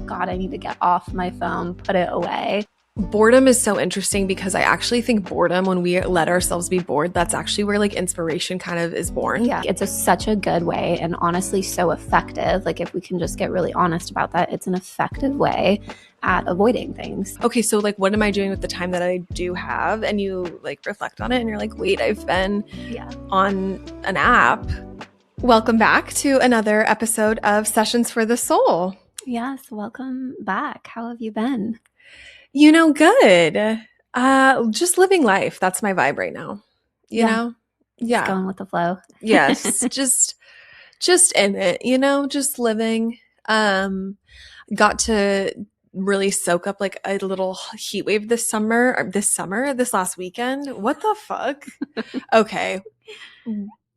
God, I need to get off my phone, put it away. Boredom is so interesting because I actually think boredom, when we let ourselves be bored, that's actually where like inspiration kind of is born. Yeah, it's such a good way, and honestly so effective. Like if we can just get really honest about that, it's an effective way at avoiding things. Okay, so like what am I doing with the time that I do have? And you like reflect on it and you're like, wait, I've been on an app. Welcome back to another episode of Sessions for the Soul. Yes, welcome back. How have you been? You know, good. Just living life. That's my vibe right now. You know? Just going with the flow. Yes. just in it, you know, just living. Got to really soak up like a little heat wave this last weekend. What the fuck? Okay.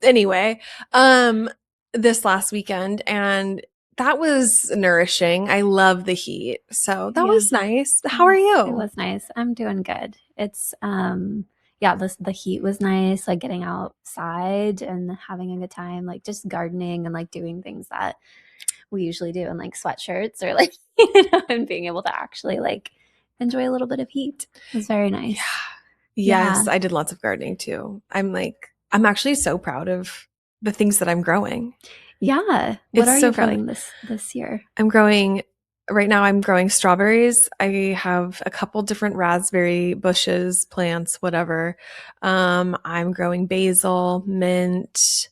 Anyway, this last weekend, and that was nourishing. I love the heat. So that was nice. How are you? It was nice. I'm doing good. It's the heat was nice, like getting outside and having a good time, like just gardening and like doing things that we usually do in like sweatshirts or like, and being able to actually like enjoy a little bit of heat. It was very nice. Yes, I did lots of gardening too. I'm actually so proud of the things that I'm growing. Yeah. What are you growing this year? Right now I'm growing strawberries. I have a couple different raspberry bushes, plants, whatever. I'm growing basil, mint,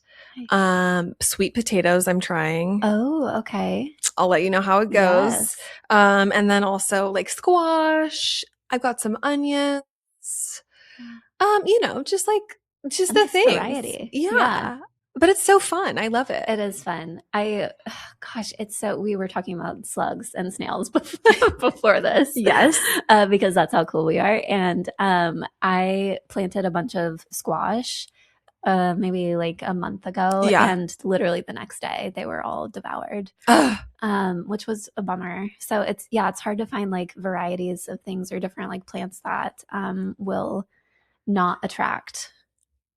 sweet potatoes I'm trying. Oh, okay. I'll let you know how it goes. Yes. And then also like squash. I've got some onions. Just the things. Variety. Yeah. But it's so fun. I love it. It is fun. We were talking about slugs and snails before this. Yes. Because that's how cool we are. And I planted a bunch of squash maybe like a month ago. Yeah. And literally the next day they were all devoured, which was a bummer. So it's hard to find like varieties of things or different like plants that will not attract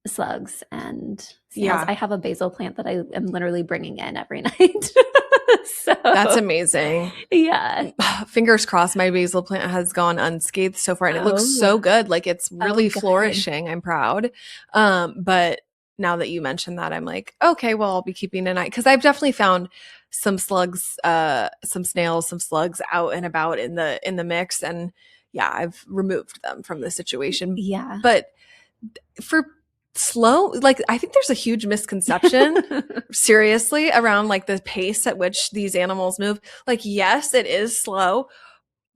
slugs and snails. Yeah. I have a basil plant that I am literally bringing in every night. So that's amazing. Yeah. Fingers crossed my basil plant has gone unscathed so far, and it looks so good. Like it's really flourishing. I'm proud. But now that you mentioned that, I'm like, okay, well, I'll be keeping an eye, because I've definitely found some slugs, some snails, some slugs out and about in the mix, and yeah, I've removed them from the situation. Yeah. But for slow, like I think there's a huge misconception seriously around like the pace at which these animals move. Like, yes, it is slow,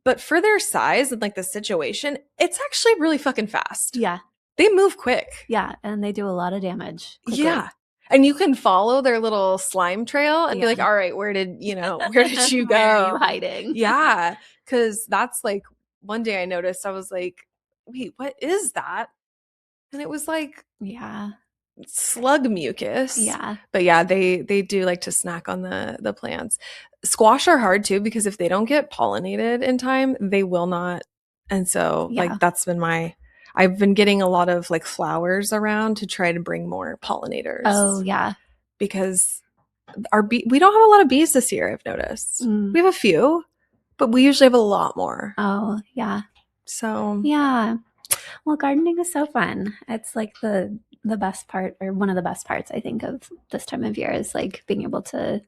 but for their size and like the situation, it's actually really fucking fast. Yeah. They move quick. Yeah. And they do a lot of damage quickly. Yeah. And you can follow their little slime trail and be like, all right, where did you go? Where are you hiding? Yeah. Cause that's like, one day I noticed, I was like, wait, what is that? And it was like, slug mucus. Yeah. But yeah, they do like to snack on the plants. Squash are hard too, because if they don't get pollinated in time, they will not. And so like that's been I've been getting a lot of like flowers around to try to bring more pollinators. Oh yeah. Because we don't have a lot of bees this year, I've noticed. We have a few, but we usually have a lot more. Oh yeah. So yeah. Well, gardening is so fun. It's like the best part, or one of the best parts, I think, of this time of year is like being able to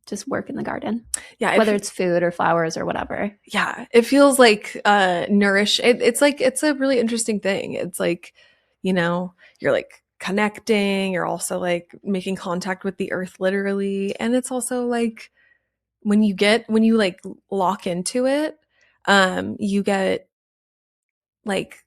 just work in the garden. Yeah. Whether it's food or flowers or whatever. Yeah. It feels like it's like, it's a really interesting thing. It's like, you're like connecting, you're also like making contact with the earth literally. And it's also like when you like lock into it, you get like,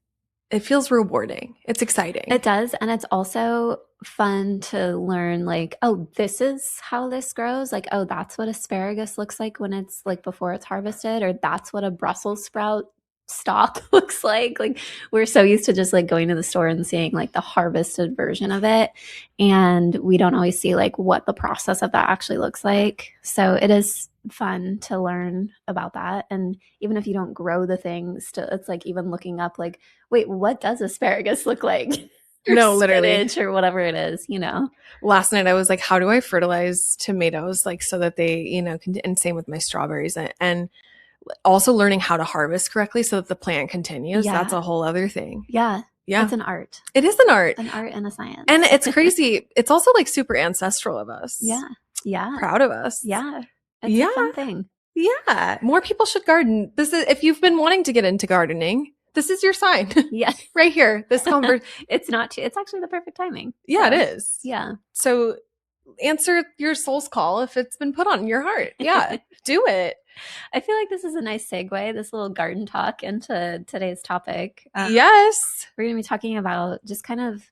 it feels rewarding. It's exciting. It does. And it's also fun to learn like, oh, this is how this grows. Like, oh, that's what asparagus looks like when it's like before it's harvested, or that's what a Brussels sprout stalk looks like. Like we're so used to just like going to the store and seeing like the harvested version of it. And we don't always see like what the process of that actually looks like. So it is fun to learn about that. And even if you don't grow the things, it's like even looking up like, wait, what does asparagus look like? or No, literally. spinach or whatever it is, you know. Last night I was like, how do I fertilize tomatoes like so that they, can, and same with my strawberries, and also learning how to harvest correctly so that the plant continues. Yeah. That's a whole other thing. Yeah. Yeah. It's an art. It is an art. An art and a science. And it's crazy. It's also like super ancestral of us. Yeah. Yeah. Proud of us. Yeah. It's a fun thing. Yeah. More people should garden. This is, if you've been wanting to get into gardening, this is your sign. Yeah. Right here. This conversation. It's actually the perfect timing. Yeah, it is. Yeah. So answer your soul's call if it's been put on your heart. Yeah. Do it. I feel like this is a nice segue, this little garden talk, into today's topic. Yes. We're going to be talking about just kind of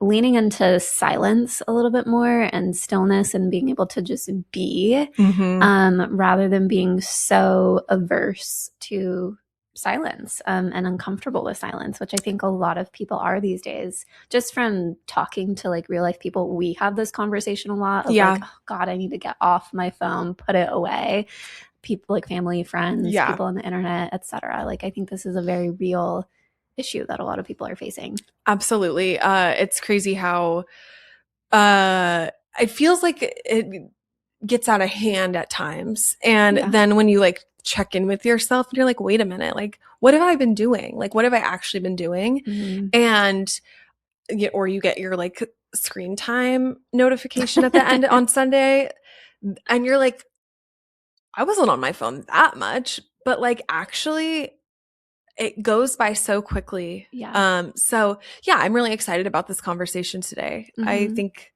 leaning into silence a little bit more, and stillness, and being able to just be, rather than being so averse to silence, and uncomfortable with silence, which I think a lot of people are these days. Just from talking to like real life people, we have this conversation a lot of like, oh God, I need to get off my phone, put it away. People like family, friends, people on the internet, etc. Like, I think this is a very real issue that a lot of people are facing. Absolutely. It's crazy how it feels like it gets out of hand at times. And then when you like check in with yourself, you're like, wait a minute, like, what have I been doing? Like, what have I actually been doing? And or you get your like screen time notification at the end on Sunday, and you're like, I wasn't on my phone that much, but like actually it goes by so quickly. So yeah, I'm really excited about this conversation today. I think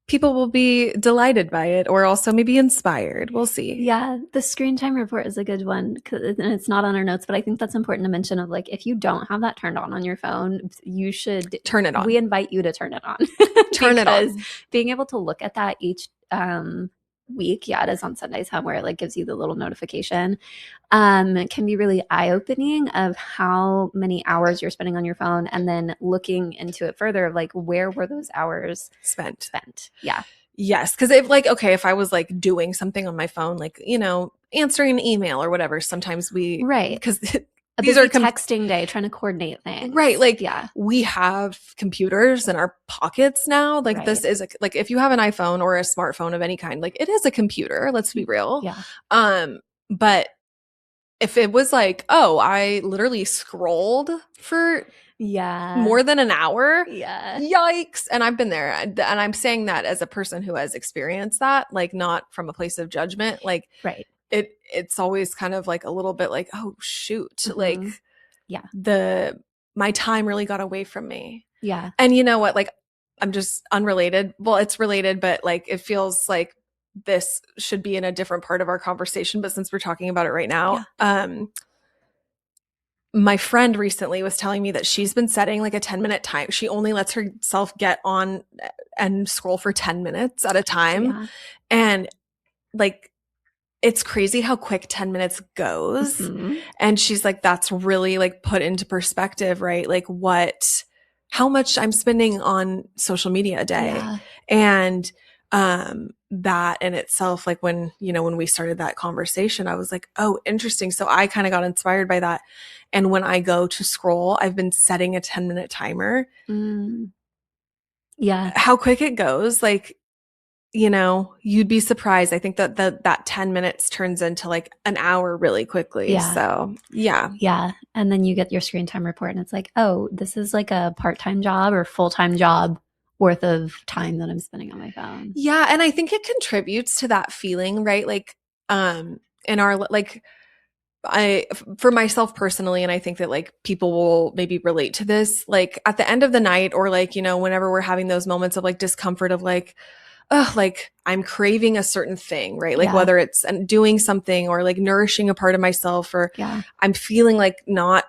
people will be delighted by it, or also maybe inspired. We'll see. Yeah, the screen time report is a good one, and it's not on our notes, but I think that's important to mention. Of like, if you don't have that turned on your phone, you should turn it on. We invite you to turn it on. Turn it on. Being able to look at that each week, it is on Sundays, where it like gives you the little notification, can be really eye-opening of how many hours you're spending on your phone, and then looking into it further of like, where were those hours spent? Yeah. Yes. Because if I was like doing something on my phone, like, answering an email or whatever, sometimes because these are texting day, trying to coordinate things. Right. Like, we have computers in our pockets now. Like, this is like, if you have an iPhone or a smartphone of any kind, like, it is a computer. Let's be real. Yeah. But if it was like, oh, I literally scrolled for more than an hour. Yeah. Yikes. And I've been there. And I'm saying that as a person who has experienced that, like, not from a place of judgment. Like, it's always kind of like a little bit like, oh shoot, like, my time really got away from me. Yeah. And you know what, like, I'm just unrelated. Well, it's related, but like, it feels like this should be in a different part of our conversation, but since we're talking about it right now, my friend recently was telling me that she's been setting like a 10-minute time. She only lets herself get on and scroll for 10 minutes at a time. And like, it's crazy how quick 10 minutes goes. And she's like, that's really like put into perspective, right? Like how much I'm spending on social media a day. And that in itself, like when we started that conversation, I was like, oh, interesting. So I kind of got inspired by that. And when I go to scroll, I've been setting a 10-minute timer. Yeah. How quick it goes. Like, you'd be surprised. I think that 10 minutes turns into like an hour really quickly. Yeah. So yeah. Yeah. And then you get your screen time report and it's like, oh, this is like a part-time job or full-time job worth of time that I'm spending on my phone. Yeah. And I think it contributes to that feeling, right? Like, in our, like, for myself personally, and I think that like people will maybe relate to this, like at the end of the night, or like, whenever we're having those moments of like discomfort of like, oh, like I'm craving a certain thing, right? Like whether it's doing something or like nourishing a part of myself, or I'm feeling like not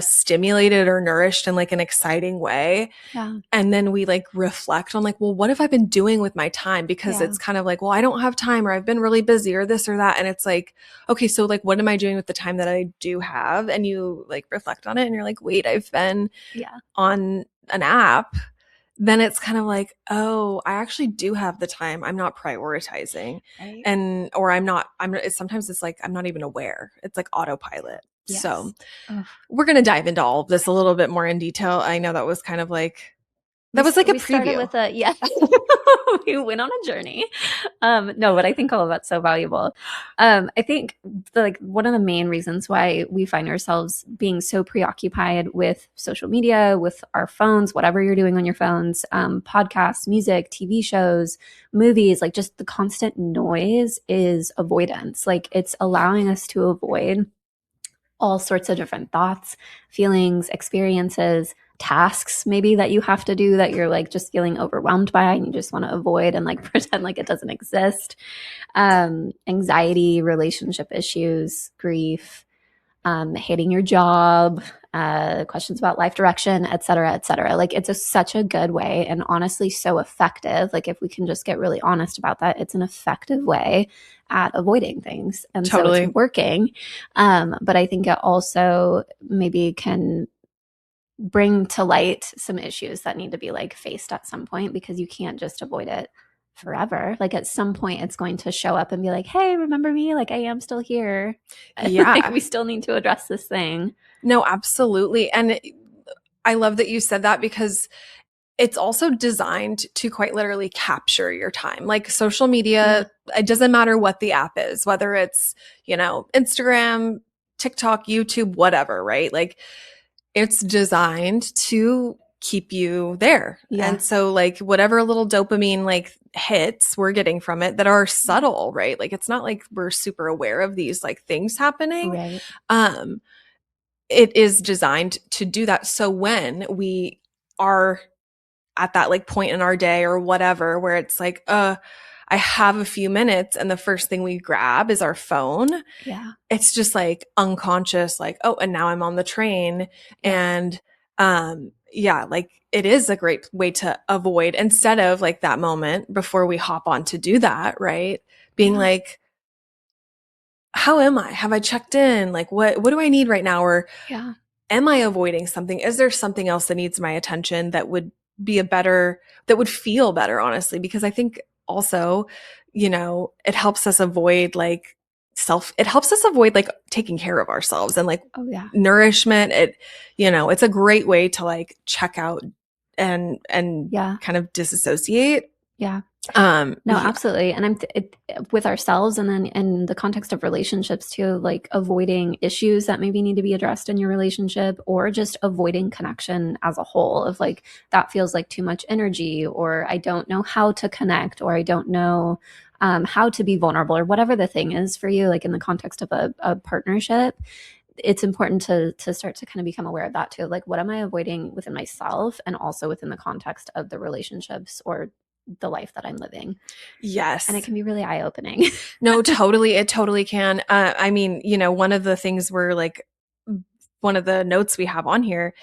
stimulated or nourished in like an exciting way. And then we like reflect on like, well, what have I been doing with my time? Because it's kind of like, well, I don't have time, or I've been really busy, or this or that. And it's like, okay, so like, what am I doing with the time that I do have? And you like reflect on it and you're like, wait, I've been on an app. Then it's kind of like, oh, I actually do have the time. I'm not prioritizing. Or sometimes it's like, I'm not even aware. It's like autopilot. So Yes. Ugh. we're going to dive into all of this a little bit more in detail. I know that was kind of like, that was like a We started preview. with a yes. We went on a journey. No, but I think all of that's so valuable. I think like one of the main reasons why we find ourselves being so preoccupied with social media, with our phones, whatever you're doing on your phones, podcasts, music, TV shows, movies, like just the constant noise is avoidance. Like it's allowing us to avoid all sorts of different thoughts, feelings, experiences, tasks maybe that you have to do that you're like just feeling overwhelmed by and you just want to avoid and like pretend like it doesn't exist. Anxiety, relationship issues, grief, hating your job, questions about life direction, et cetera, et cetera. Like it's such a good way and honestly so effective. Like if we can just get really honest about that, it's an effective way at avoiding things. And so it's Totally. working. But I think it also maybe can bring to light some issues that need to be like faced at some point because you can't just avoid it forever. Like at some point it's going to show up and be like, hey, remember me? Like I am still here. Like Yeah. we still need to address this thing. No, absolutely. And I love that you said that because it's also designed to quite literally capture your time. Like social Yeah. media, it doesn't matter what the app is, whether it's, Instagram, TikTok, YouTube, whatever, right? Like it's designed to keep you there. Yeah. And so like whatever little dopamine like hits we're getting from it that are subtle, right? Like it's not like we're super aware of these like things happening. Right. Um it is designed to do that. So when we are at that like point in our day or whatever, where it's like, I have a few minutes and the first thing we grab is our phone. Yeah. It's just like unconscious, like, oh, and now I'm on the train. Yeah. And, yeah, like it is a great way to avoid instead of like that moment before we hop on to do that, right? Being Yeah. like, how am I? Have I checked in? Like, what do I need right now? Or Yeah. am I avoiding something? Is there something else that needs my attention that would that would feel better, honestly? Because I think also, it helps us avoid like it helps us avoid like taking care of ourselves and like Oh yeah. nourishment. It's a great way to like check out and Yeah. kind of disassociate. Yeah. No, Yeah. absolutely. And with ourselves and then in the context of relationships too, like avoiding issues that maybe need to be addressed in your relationship or just avoiding connection as a whole of like, that feels like too much energy or I don't know how to connect or I don't know how to be vulnerable or whatever the thing is for you, like in the context of a partnership. It's important to start to kind of become aware of that too. Like, what am I avoiding within myself and also within the context of the relationships or the life that I'm living. Yes. And it can be really eye opening. No, totally. It totally can. I mean, one of the things we're like, one of the notes we have on here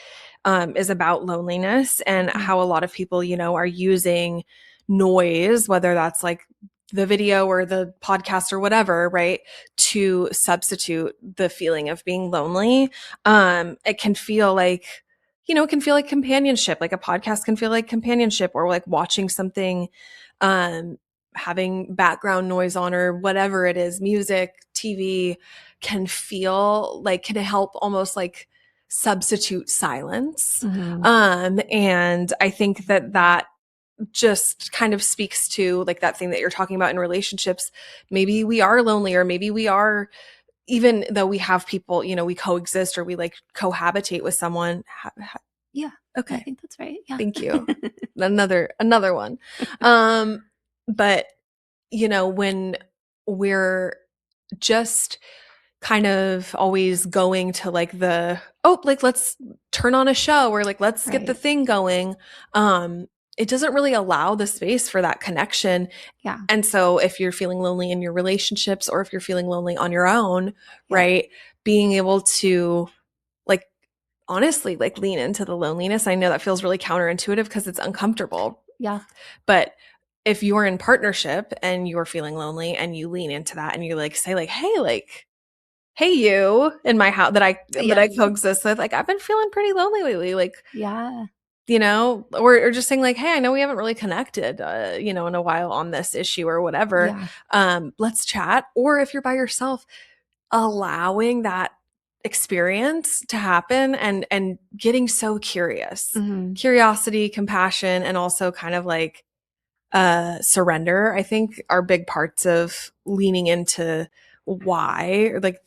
is about loneliness and how a lot of people, are using noise, whether that's like the video or the podcast or whatever, right, to substitute the feeling of being lonely. It can feel like, it can feel like companionship. Like a podcast can feel like companionship or like watching something, having background noise on or whatever it is, music, TV can help almost like substitute silence. And I think that just kind of speaks to like that thing that you're talking about in relationships. Maybe we are lonely, or maybe we are, even though we have people, we coexist or we like cohabitate with someone. Yeah. Okay. I think that's right. Yeah. Thank you. Another one. But when we're just kind of always going to like like let's turn on a show or like let's get the thing going, it doesn't really allow the space for that connection. Yeah. And so if you're feeling lonely in your relationships or if you're feeling lonely on your own, right, being able to like honestly like lean into the loneliness. I know that feels really counterintuitive because it's uncomfortable. Yeah. But if you're in partnership and you're feeling lonely and you lean into that and you like say like, hey, you in my house that I coexist with, like I've been feeling pretty lonely lately. Like, yeah, or just saying like, hey, I know we haven't really connected, in a while on this issue or whatever. Yeah. Let's chat. Or if you're by yourself, allowing that experience to happen, and getting so curious. Mm-hmm. Curiosity, compassion, and also kind of like surrender, I think, are big parts of leaning into why, or like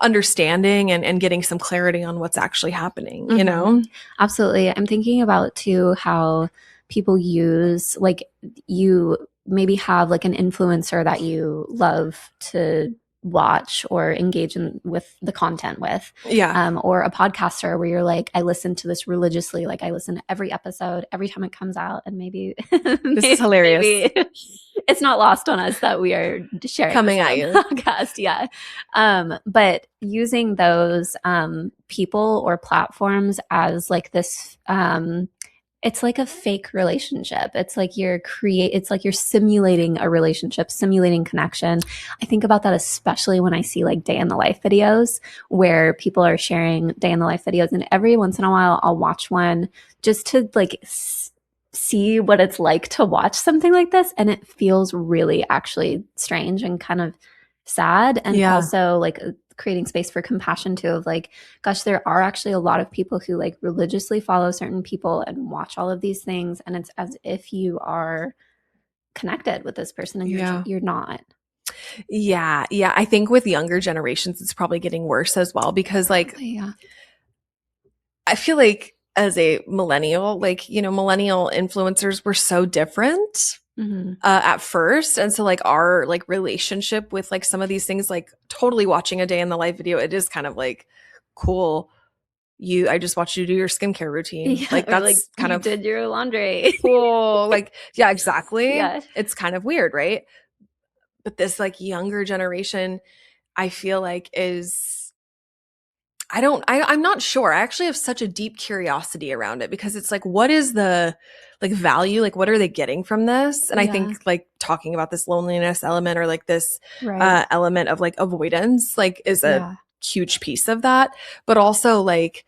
understanding and getting some clarity on what's actually happening, you Mm-hmm. know? Absolutely. I'm thinking about too how people use, like, you maybe have like an influencer that you love to watch or engage in with the content with, Yeah. or a podcaster where you're like, I listen to this religiously, like I listen to every episode every time it comes out, and maybe This is hilarious. maybe it's not lost on us that we are sharing Coming this at on you. podcast. Yeah. But using those people or platforms as like this, it's like a fake relationship. It's like it's like you're simulating a relationship, simulating connection. I think about that especially when I see like day in the life videos where people are sharing day in the life videos, and every once in a while I'll watch one just to like see what it's like to watch something like this, and it feels really actually strange and kind of sad, and also like creating space for compassion too, of like, gosh, there are actually a lot of people who like religiously follow certain people and watch all of these things, and it's as if you are connected with this person, and you're not. Yeah. I think with younger generations it's probably getting worse as well, because like I feel like as a millennial, like, you know, millennial influencers were so different at first. And so like our like relationship with like some of these things, like totally watching a day in the life video, it is kind of like, cool. I just watched you do your skincare routine. Yeah, Like or that's like kind you of did your laundry. cool. Like, yeah, exactly. Yeah. It's kind of weird, right? But this like younger generation, I feel like I'm not sure. I actually have such a deep curiosity around it, because it's like, what is the like value? Like, what are they getting from this? And I think like talking about this loneliness element, or like this element of like avoidance, like is a huge piece of that. But also like,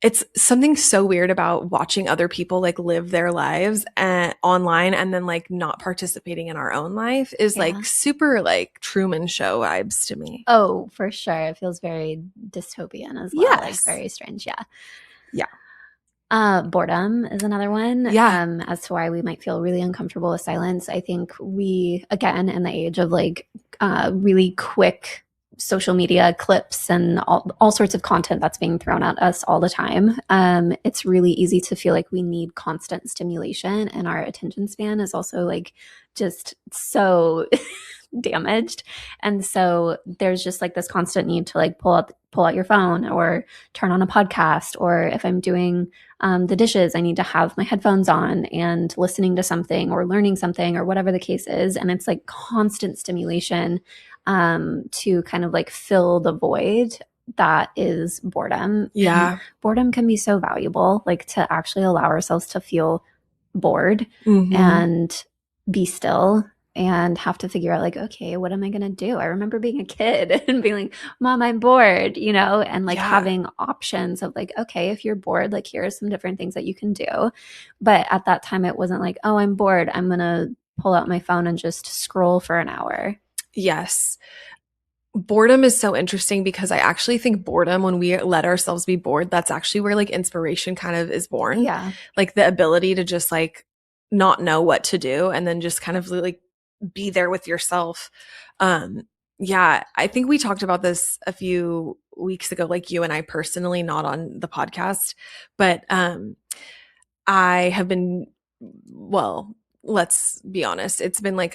it's something so weird about watching other people like live their lives online, and then like not participating in our own life is like super like Truman Show vibes to me. Oh, for sure. It feels very dystopian as well. Like very strange. Yeah. Boredom is another one. As to why we might feel really uncomfortable with silence. I think we, again, in the age of like really quick social media clips and all sorts of content that's being thrown at us all the time, it's really easy to feel like we need constant stimulation, and our attention span is also like just so damaged. And so there's just like this constant need to like pull out your phone or turn on a podcast, or if I'm doing the dishes, I need to have my headphones on and listening to something or learning something or whatever the case is. And it's like constant stimulation to kind of like fill the void that is boredom. And boredom can be so valuable, like to actually allow ourselves to feel bored and be still and have to figure out like, okay, what am I going to do? I remember being a kid and being like, Mom, I'm bored, you know, and like having options of like, okay, if you're bored, like here are some different things that you can do. But at that time, it wasn't like, oh, I'm bored, I'm going to pull out my phone and just scroll for an hour. Yes. Boredom is so interesting, because I actually think boredom, when we let ourselves be bored, that's actually where like inspiration kind of is born. Yeah. Like the ability to just like not know what to do, and then just kind of like be there with yourself. Yeah, I think we talked about this a few weeks ago, like you and I personally, not on the podcast, but I have been, well, let's be honest, it's been like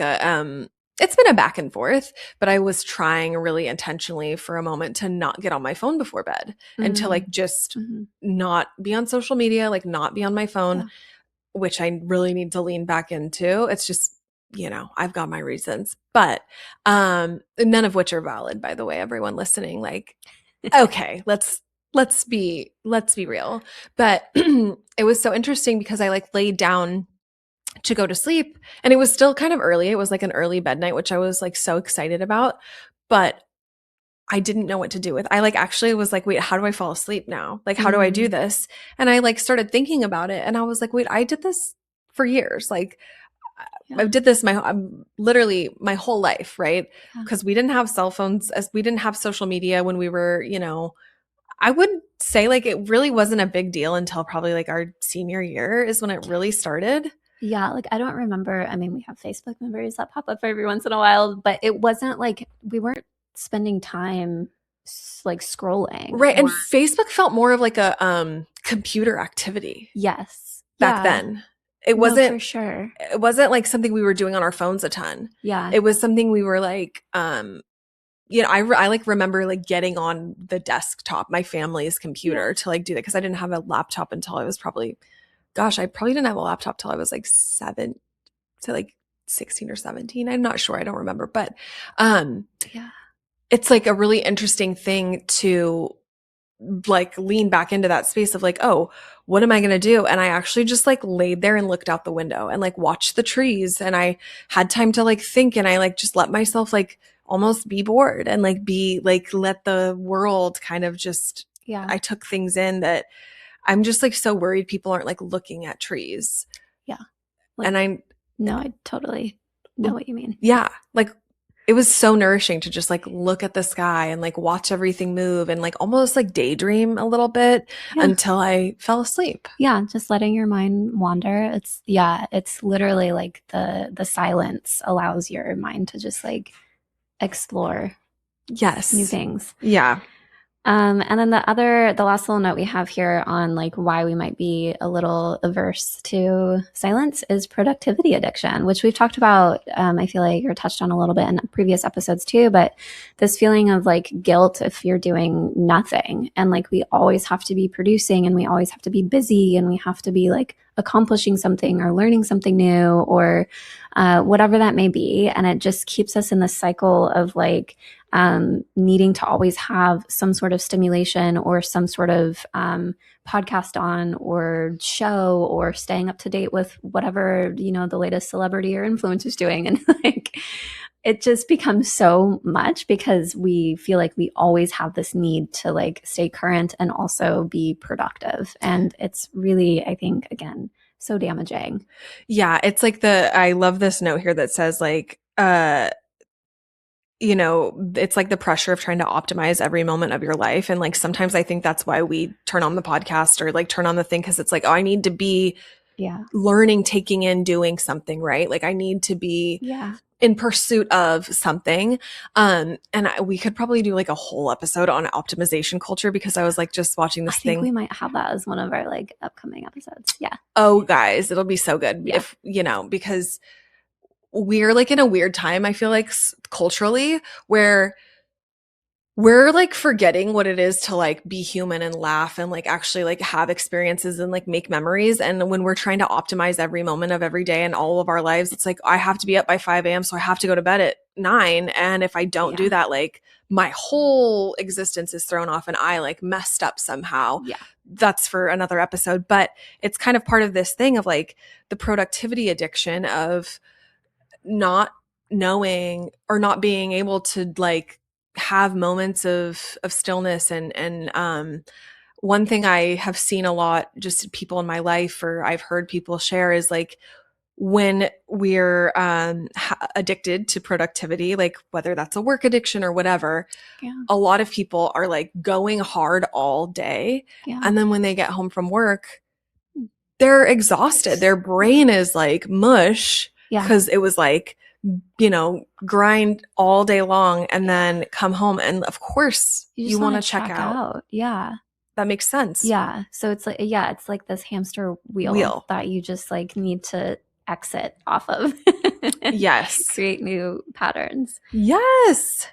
it's been a back and forth, but I was trying really intentionally for a moment to not get on my phone before bed and to like just not be on social media, like not be on my phone, which I really need to lean back into. It's just, you know, I've got my reasons, but none of which are valid, by the way, everyone listening. Like, okay, let's be real. But it was so interesting because I like laid down to go to sleep, and it was still kind of early. It was like an early bed night, which I was like so excited about, but I didn't know what to do with. I like actually was like, wait, how do I fall asleep now? Like, how do I do this? And I like started thinking about it, and I was like, wait, I did this for years. Like, I did this literally my whole life, right? Because we didn't have cell phones, as we didn't have social media when we were, you know, I would say like it really wasn't a big deal until probably like our senior year is when it really started. Yeah, like I don't remember. I mean, we have Facebook memories that pop up every once in a while, but it wasn't like we weren't spending time like scrolling. Right. And Facebook felt more of like a computer activity. Yes. Back Yeah. then. It No, wasn't for sure. It wasn't like something we were doing on our phones a ton. Yeah. It was something we were like I like remember like getting on the desktop, my family's computer to like do that because I didn't have a laptop until I was probably I probably didn't have a laptop till I was like 7 to like 16 or 17. I'm not sure. I don't remember. But yeah, it's like a really interesting thing to like lean back into that space of like, oh, what am I going to do? And I actually just like laid there and looked out the window and like watched the trees, and I had time to like think, and I like just let myself like almost be bored and like be like, let the world kind of just, I took things in that I'm just like so worried people aren't like looking at trees. Yeah. Like, and I totally know what you mean. Yeah. Like it was so nourishing to just like look at the sky and like watch everything move and like almost like daydream a little bit until I fell asleep. Yeah, just letting your mind wander. It's literally like the silence allows your mind to just like explore new things. Yeah. And then the last little note we have here on like why we might be a little averse to silence is productivity addiction, which we've talked about. I feel like you're touched on a little bit in previous episodes too, but this feeling of like guilt if you're doing nothing, and like we always have to be producing and we always have to be busy and we have to be like accomplishing something or learning something new or whatever that may be. And it just keeps us in this cycle of like needing to always have some sort of stimulation or some sort of podcast on or show or staying up to date with whatever, you know, the latest celebrity or influencer's doing. And like, it just becomes so much because we feel like we always have this need to like stay current and also be productive. And it's really, I think, again, so damaging. Yeah. It's like I love this note here that says like, you know, it's like the pressure of trying to optimize every moment of your life. And like, sometimes I think that's why we turn on the podcast or like turn on the thing. Cause it's like, oh, I need to be learning, taking in, doing something, right? Like I need to be in pursuit of something. We could probably do like a whole episode on optimization culture because I was like just watching this thing. I think we might have that as one of our like upcoming episodes. Yeah. Oh guys, it'll be so good. If, you know, because we're like in a weird time, I feel like culturally, where we're like forgetting what it is to like be human and laugh and like actually like have experiences and like make memories. And when we're trying to optimize every moment of every day and all of our lives, it's like, I have to be up by 5 a.m. So I have to go to bed at 9. And if I don't do that, like my whole existence is thrown off and I like messed up somehow. Yeah. That's for another episode. But it's kind of part of this thing of like the productivity addiction of not knowing or not being able to like have moments of stillness. And one thing I have seen a lot just people in my life or I've heard people share is like when we're addicted to productivity, like whether that's a work addiction or whatever, a lot of people are like going hard all day. And then when they get home from work, they're exhausted. Their brain is like mush because it was like, you know, grind all day long and then come home. And of course you want to check out. Yeah. That makes sense. Yeah. So it's like, it's like this hamster wheel that you just like need to exit off of. Yes. Create new patterns. Yes.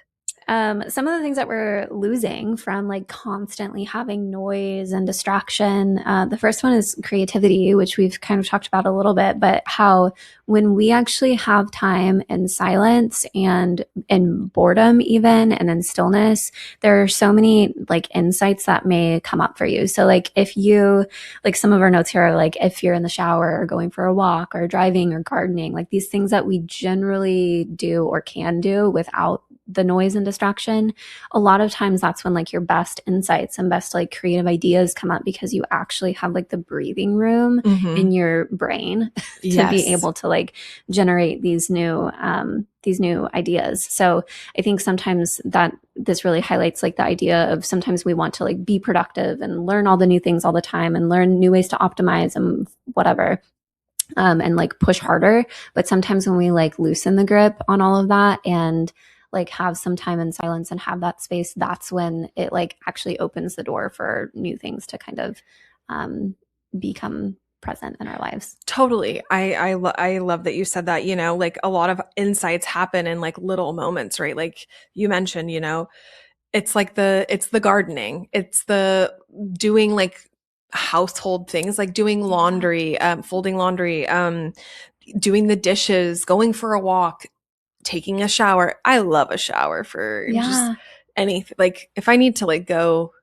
Some of the things that we're losing from like constantly having noise and distraction. The first one is creativity, which we've kind of talked about a little bit, but how when we actually have time in silence and in boredom even and in stillness, there are so many like insights that may come up for you. So like if you, like some of our notes here are like if you're in the shower or going for a walk or driving or gardening, like these things that we generally do or can do without the noise and distraction, a lot of times that's when like your best insights and best like creative ideas come up, because you actually have like the breathing room in your brain to be able to like generate these new ideas. So I think sometimes that this really highlights like the idea of sometimes we want to like be productive and learn all the new things all the time and learn new ways to optimize and whatever, and like push harder. But sometimes when we like loosen the grip on all of that and like have some time in silence and have that space, that's when it like actually opens the door for new things to kind of become present in our lives. Totally. I love that you said that. You know, like a lot of insights happen in like little moments, right? Like you mentioned, you know, it's the gardening, it's the doing like household things, like doing laundry, folding laundry, doing the dishes, going for a walk, taking a shower. I love a shower for just anything. Like if I need to like go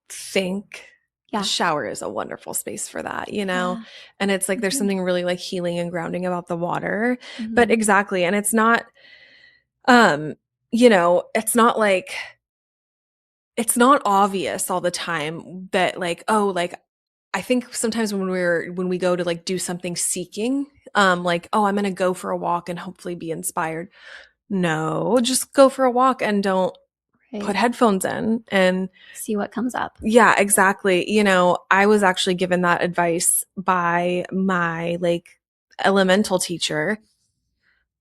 think, the shower is a wonderful space for that, you know? And it's like there's something really like healing and grounding about the water. But exactly. And it's not you know, it's not like it's not obvious all the time that like, oh, like I think sometimes when we go to like do something seeking, like, oh, I'm going to go for a walk and hopefully be inspired. No, just go for a walk and don't put headphones in and see what comes up. Yeah, exactly. You know, I was actually given that advice by my like elemental teacher.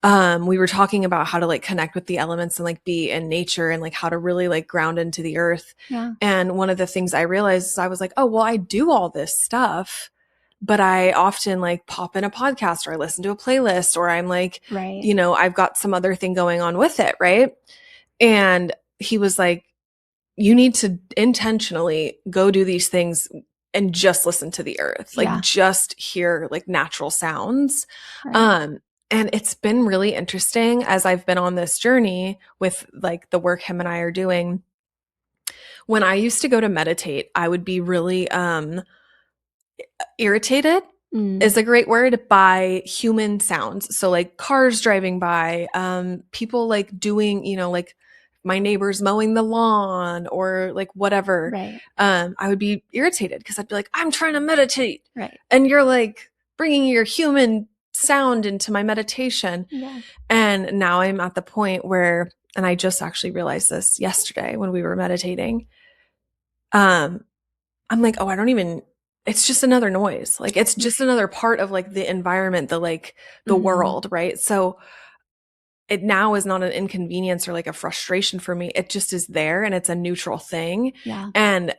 We were talking about how to like connect with the elements and like be in nature and like how to really like ground into the earth. And one of the things I realized is I was like, oh, well, I do all this stuff, but I often like pop in a podcast or I listen to a playlist or I'm like, you know, I've got some other thing going on with it. Right. And he was like, you need to intentionally go do these things and just listen to the earth, like just hear like natural sounds. And it's been really interesting as I've been on this journey with like the work him and I are doing. When I used to go to meditate, I would be really irritated is a great word, by human sounds. So like cars driving by, people like doing, you know, like my neighbors mowing the lawn or like whatever. I would be irritated because I'd be like, I'm trying to meditate. And you're like bringing your human sound into my meditation. And now I'm at the point where, and I just actually realized this yesterday when we were meditating. I'm like, oh, I don't even, it's just another noise. Like it's just another part of like the environment, the like the world. Right. So it now is not an inconvenience or like a frustration for me. It just is there and it's a neutral thing. And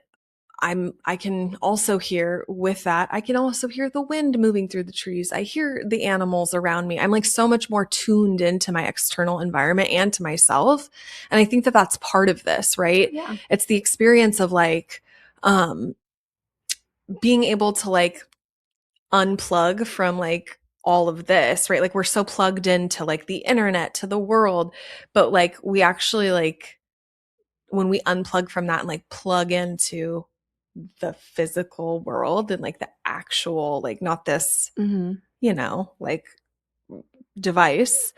I can also hear with that, I can also hear the wind moving through the trees. I hear the animals around me. I'm like so much more tuned into my external environment and to myself. And I think that that's part of this, right? It's the experience of like, being able to like unplug from like all of this, right? Like we're so plugged into like the internet, to the world, but like we actually like when we unplug from that and like plug into the physical world and like the actual, like not this, you know, like device,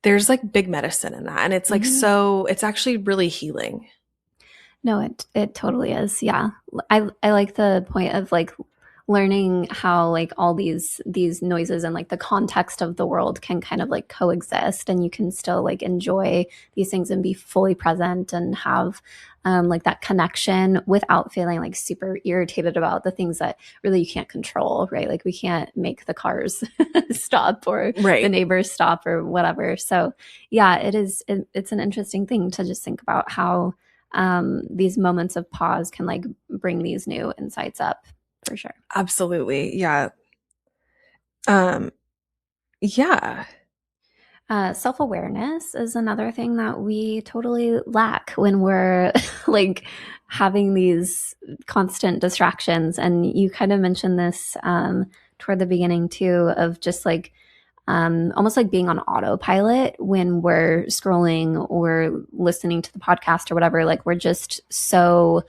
there's like big medicine in that. And it's like, so it's actually really healing. No, it totally is. Yeah. I like the point of like learning how like all these noises and like the context of the world can kind of like coexist, and you can still like enjoy these things and be fully present and have like that connection without feeling like super irritated about the things that really you can't control, right? Like we can't make the cars stop or the neighbors stop or whatever. So yeah, it's an interesting thing to just think about how these moments of pause can like bring these new insights up. For sure. Absolutely. Yeah. Yeah. Self-awareness is another thing that we totally lack when we're like having these constant distractions. And you kind of mentioned this toward the beginning too, of just like almost like being on autopilot when we're scrolling or listening to the podcast or whatever. Like we're just so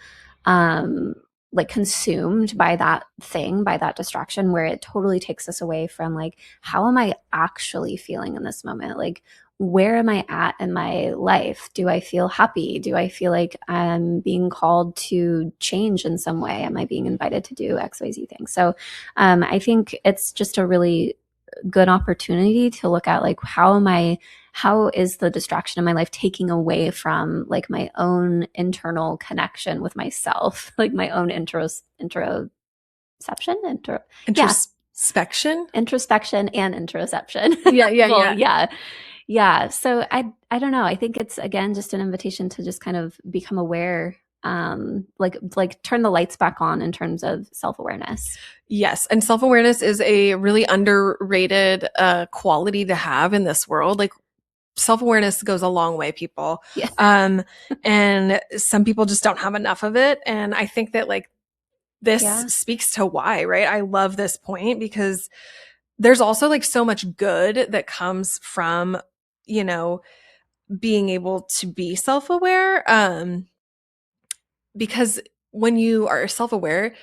like consumed by that thing, by that distraction, where it totally takes us away from like, how am I actually feeling in this moment? Like, where am I at in my life? Do I feel happy? Do I feel like I'm being called to change in some way? Am I being invited to do XYZ things? So I think it's just a really good opportunity to look at like how is the distraction in my life taking away from like my own internal connection with myself, like my own introception, yeah, Introspection. introspection and interoception. Yeah, yeah, Well, yeah. yeah, yeah. So I don't know. I think it's again just an invitation to just kind of become aware, like turn the lights back on in terms of self-awareness. Yes, and self-awareness is a really underrated quality to have in this world. Like self-awareness goes a long way, people. Yeah. And some people just don't have enough of it. And I think that like this Yeah. speaks to why, right? I love this point because there's also like so much good that comes from, you know, being able to be self-aware. Because when you are self-aware,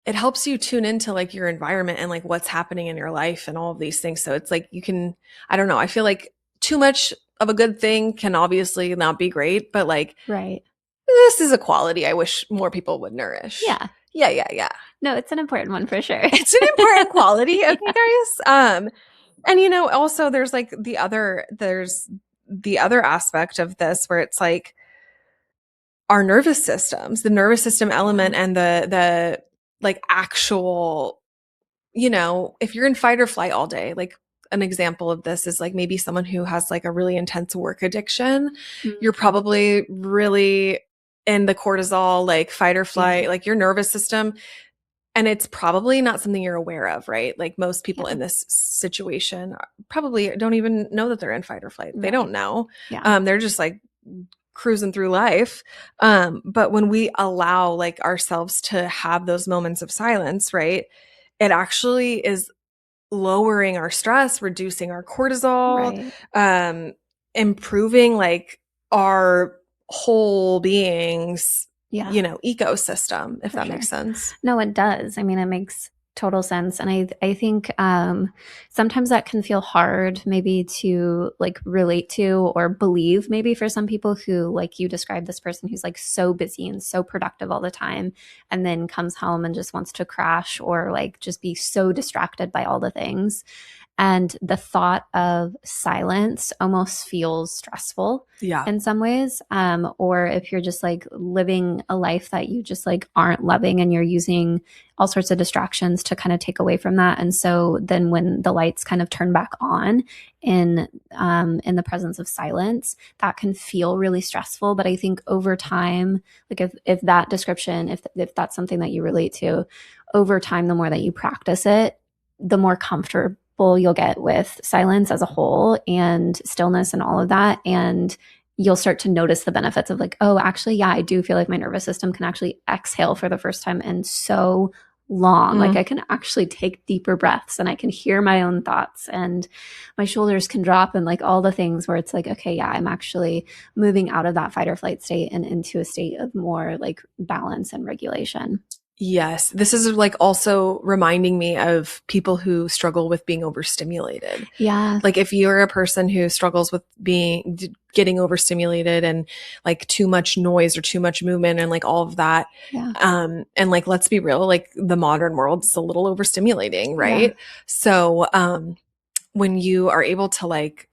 it helps you tune into like your environment and like what's happening in your life and all of these things. So it's like you can, I don't know, I feel like too much of a good thing can obviously not be great, but like Right. this is a quality I wish more people would nourish. Yeah. Yeah, yeah, yeah. No, it's an important one for sure. It's an important quality, okay, Yeah. guys? And you know, also there's the other aspect of this where it's like our nervous systems, the nervous system Yeah. element and the like actual, you know, if you're in fight or flight all day, like an example of this is like maybe someone who has like a really intense work addiction, you're Mhm. probably really in the cortisol, like fight or Yeah. flight, like your nervous system. And it's probably not something you're aware of, right? Like most people Yeah. in this situation probably don't even know that they're in fight or flight. They Right. don't know. Yeah. They're just like cruising through life. But when we allow like ourselves to have those moments of silence, right? It actually is lowering our stress, reducing our cortisol, Right. um, improving like our whole being's, Yeah. you know, ecosystem, if For that makes sure. sense. No, it does. I mean, it makes total sense. And I think sometimes that can feel hard maybe to like relate to or believe maybe for some people who like you describe this person who's like so busy and so productive all the time and then comes home and just wants to crash or like just be so distracted by all the things. And the thought of silence almost feels stressful Yeah. in some ways. Or if you're just like living a life that you just like aren't loving and you're using all sorts of distractions to kind of take away from that. And so then when the lights kind of turn back on in the presence of silence, that can feel really stressful. But I think over time, like if that description, if that's something that you relate to, over time, the more that you practice it, the more comfortable you'll get with silence as a whole and stillness and all of that. And you'll start to notice the benefits of like, oh, actually, yeah, I do feel like my nervous system can actually exhale for the first time in so long. Like I can actually take deeper breaths and I can hear my own thoughts and my shoulders can drop and like all the things where it's like, okay, yeah, I'm actually moving out of that fight or flight state and into a state of more like balance and regulation. Yes. This is like also reminding me of people who struggle with being overstimulated. Yeah. Like if you're a person who struggles with getting overstimulated and like too much noise or too much movement and like all of that. Yeah. And like, let's be real, like the modern world is a little overstimulating, Yeah. right? So, when you are able to like,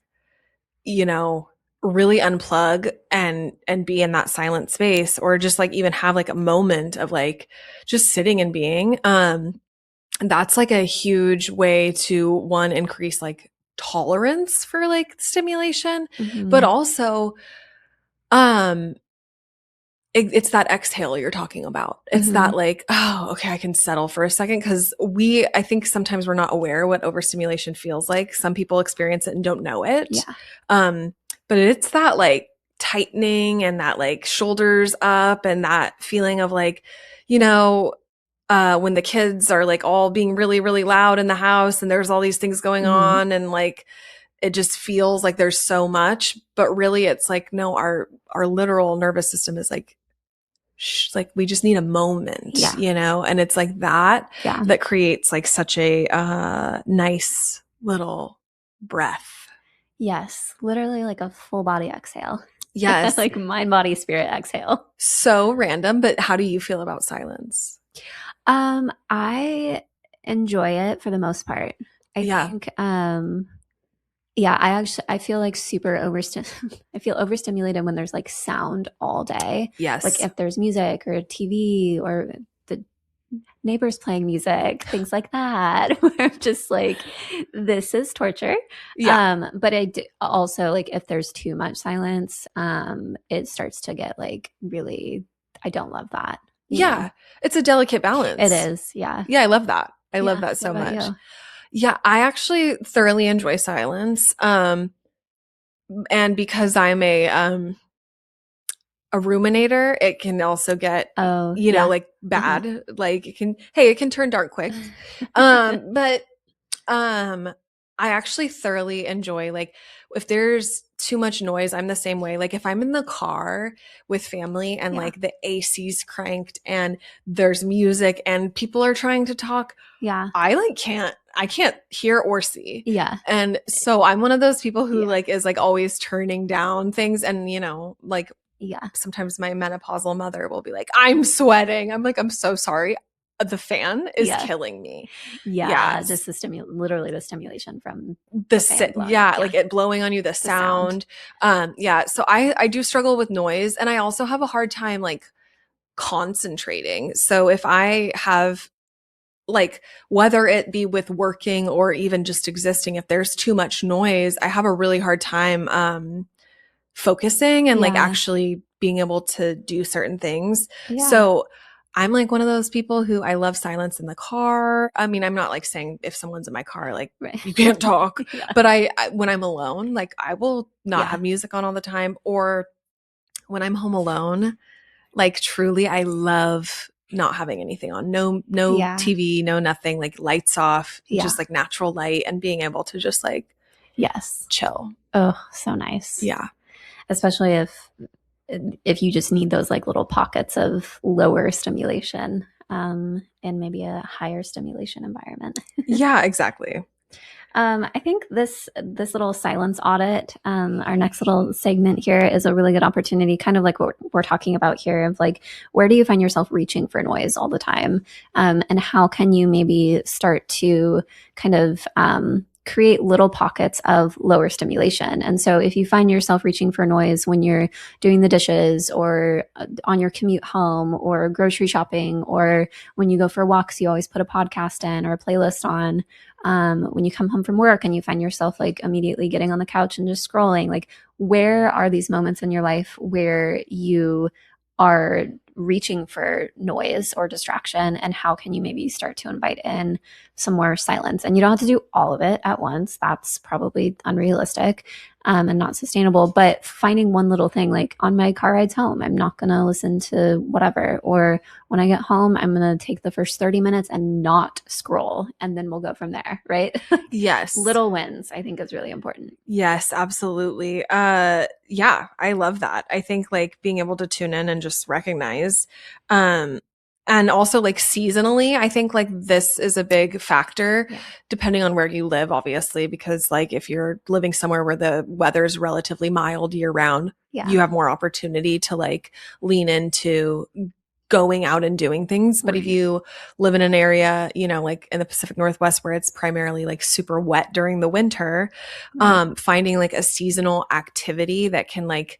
you know, really unplug and be in that silent space or just like even have like a moment of like just sitting and being, that's like a huge way to one increase like tolerance for like stimulation, but Mm-hmm. also um it's that exhale you're talking about. It's Mm-hmm. that like, oh, okay, I can settle for a second. Cause I think sometimes we're not aware what overstimulation feels like. Some people experience it and don't know it. Yeah. Um, but it's that like tightening and that like shoulders up and that feeling of like, you know, when the kids are like all being really, really loud in the house and there's all these things going Mm-hmm. on and like, it just feels like there's so much, but really it's like, no, our literal nervous system is like we just need a moment, Yeah. you know? And it's like that Yeah. creates like such a nice little breath. Yes, literally like a full body exhale. Yes. Like mind, body, spirit exhale. So random, but how do you feel about silence? I enjoy it for the most part. I Yeah. think yeah, I feel like I feel overstimulated when there's like sound all day. Like Yes. if there's music or TV or the neighbors playing music, things like that, where I'm just like, this is torture. Yeah. But I do also like if there's too much silence, it starts to get like really, I don't love that, you know. Yeah. It's a delicate It balance. is, yeah. Yeah, I love that. I love Yeah. that What so about much. you? Yeah, I actually thoroughly enjoy silence. And because I'm a ruminator, it can also get, Oh, yeah. like Uh-huh. bad. Like it can turn dark quick. But um I actually thoroughly enjoy, like, if there's too much noise, I'm the same way. Like if I'm in the car with family and Yeah. like the AC's cranked and there's music and people are trying to talk, Yeah. I can't hear or see. Yeah. And so I'm one of those people who Yeah. like is like always turning down things, and like Yeah. sometimes my menopausal mother will be like, I'm sweating. I'm like, I'm so sorry. The fan is Yeah. killing me. Yeah. Yes. Just literally the stimulation from the fan blowing. Yeah, Yeah. like it blowing on you, the The sound. sound. Yeah. So I do struggle with noise, and I also have a hard time like concentrating. So if I have, like, whether it be with working or even just existing, if there's too much noise, I have a really hard time focusing and like Yeah. actually being able to do certain things. Yeah. So I'm like one of those people who, I love silence in the car. I mean, I'm not like saying if someone's in my car, like, Right. you can't talk, Yeah. but when I'm alone, like I will not Yeah. have music on all the time, or when I'm home alone, like truly I love not having anything on. No Yeah. TV, no nothing, like lights off, Yeah. just like natural light, and being able to just like Yes. chill. Oh, so nice. Yeah. Especially if you just need those like little pockets of lower stimulation, and maybe a higher stimulation environment. Yeah, exactly. I think this little silence audit, our next little segment here, is a really good opportunity, kind of like what we're talking about here, of like, where do you find yourself reaching for noise all the time, and how can you maybe start to kind of create little pockets of lower stimulation. And so if you find yourself reaching for noise when you're doing the dishes, or on your commute home, or grocery shopping, or when you go for walks, you always put a podcast in or a playlist on, when you come home from work and you find yourself like immediately getting on the couch and just scrolling, like, where are these moments in your life where you are reaching for noise or distraction, and how can you maybe start to invite in some more silence? And you don't have to do all of it at once. That's probably unrealistic, and not sustainable. But finding one little thing, like on my car rides home, I'm not going to listen to whatever. Or when I get home, I'm going to take the first 30 minutes and not scroll, and then we'll go from there. Right. Yes. Little wins, I think, is really important. Yes, absolutely. Yeah, I love that. I think like being able to tune in and just recognize, um, and also like seasonally, I think like this is a big factor, Yeah. depending on where you live, obviously, because like if you're living somewhere where the weather's relatively mild year round, Yeah. you have more opportunity to like lean into going out and doing things. But if Right. you live in an area, like in the Pacific Northwest, where it's primarily like super wet during the winter, Right. finding like a seasonal activity that can like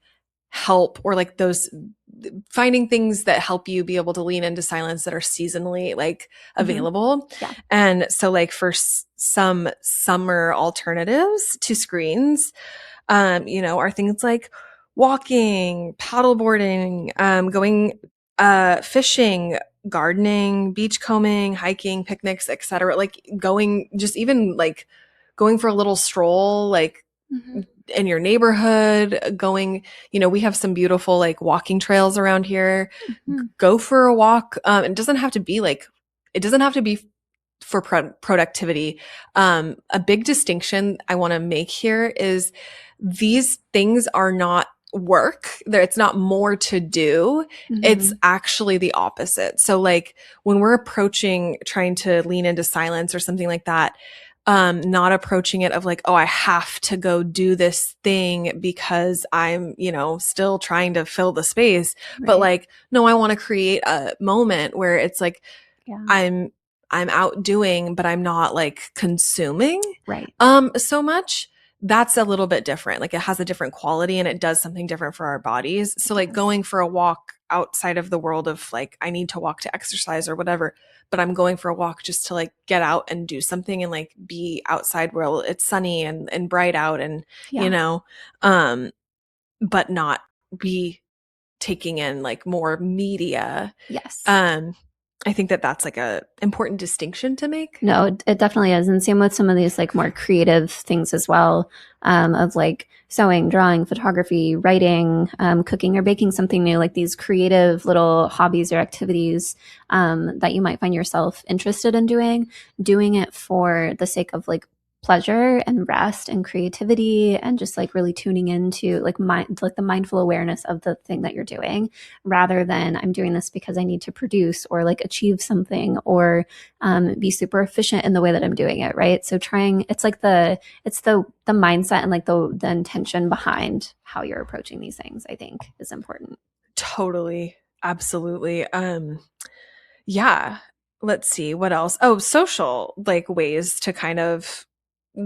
help, or like those, finding things that help you be able to lean into silence that are seasonally like available. Yeah. And so like for some summer alternatives to screens, are things like walking, paddleboarding, going fishing, gardening, beachcombing, hiking, picnics, etc. Like going, just even like going for a little stroll, like Mm-hmm. in your neighborhood, going, we have some beautiful like walking trails around here. Mm-hmm. Go for a walk. It doesn't have to be for productivity. A big distinction I want to make here is these things are not work. It's not more to do. Mm-hmm. It's actually the opposite. So like when we're approaching trying to lean into silence or something like that, not approaching it of like, oh, I have to go do this thing because I'm, still trying to fill the space. Right. But like, no, I want to create a moment where it's like, I'm out doing, but I'm not like consuming so much. That's a little bit different. Like it has a different quality and it does something different for our bodies. So like going for a walk outside of the world of like, I need to walk to exercise or whatever, but I'm going for a walk just to like get out and do something and like be outside where it's sunny and bright out and, but not be taking in like more media. Yes. I think that that's like a important distinction to make. No, it definitely is. And same with some of these like more creative things as well, of like sewing, drawing, photography, writing, cooking or baking something new, like these creative little hobbies or activities that you might find yourself interested in doing it for the sake of like pleasure and rest and creativity and just like really tuning into like the mindful awareness of the thing that you're doing, rather than I'm doing this because I need to produce or like achieve something or be super efficient in the way that I'm doing it, right? So it's the mindset and like the intention behind how you're approaching these things, I think is important. Totally. Absolutely. Yeah. Let's see what else. Oh, social like ways to kind of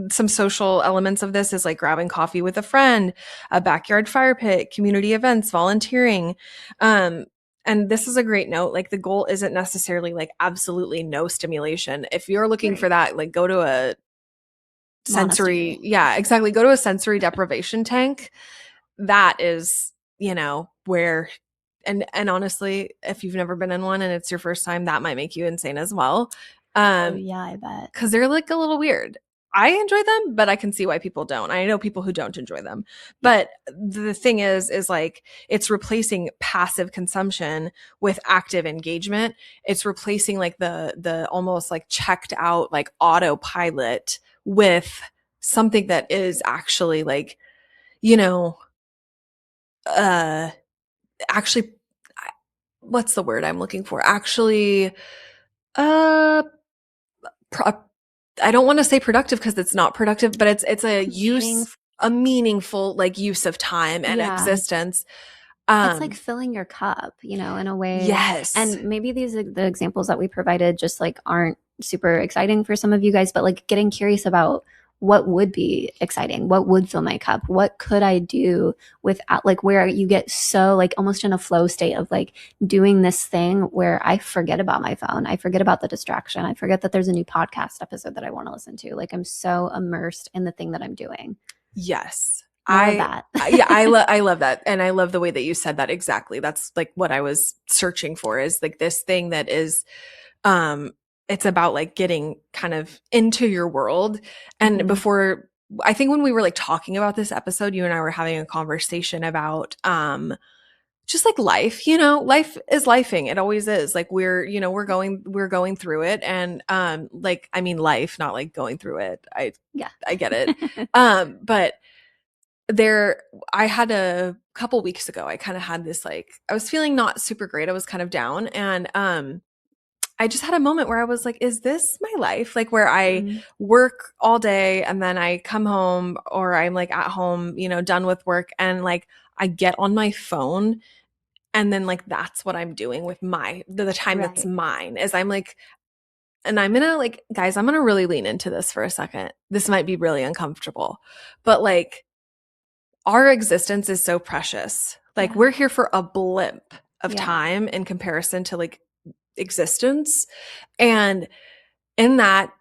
some social elements of this is like grabbing coffee with a friend, a backyard fire pit, community events, volunteering. And this is a great note. Like the goal isn't necessarily like absolutely no stimulation. If you're looking for that, like go to a sensory, exactly. Go to a sensory deprivation tank. That is, where and honestly, if you've never been in one and it's your first time, that might make you insane as well. I bet. Because they're like a little weird. I enjoy them, but I can see why people don't. I know people who don't enjoy them. But the thing is like it's replacing passive consumption with active engagement. It's replacing like the almost like checked out like autopilot with something that is actually like, actually, what's the word I'm looking for? Actually, I don't want to say productive because it's not productive, but it's a meaningful like use of time and existence. It's like filling your cup, in a way. Yes. And maybe the examples that we provided just like aren't super exciting for some of you guys, but like getting curious about what would be exciting, what would fill my cup, what could I do without like where you get so like almost in a flow state of like doing this thing where I forget about my phone, I forget about the distraction, I forget that there's a new podcast episode that I want to listen to. Like I'm so immersed in the thing that I'm doing. Yes. I love that. And I love the way that you said that. Exactly. That's like what I was searching for is like this thing that is, it's about like getting kind of into your world. And before, I think when we were like talking about this episode, you and I were having a conversation about, just like life, life is lifing. It always is. Like we're going through it. And, like, I mean, life, not like going through it. I get it. But I had a couple weeks ago, I kind of had this, like, I was feeling not super great. I was kind of down. And, I just had a moment where I was like, is this my life? Like where I work all day and then I come home or I'm like at home, done with work and like I get on my phone and then like that's what I'm doing with the time that's mine is I'm like, and I'm gonna like, guys, I'm gonna really lean into this for a second. This might be really uncomfortable, but like our existence is so precious. Like we're here for a blip of time in comparison to like existence. And in that,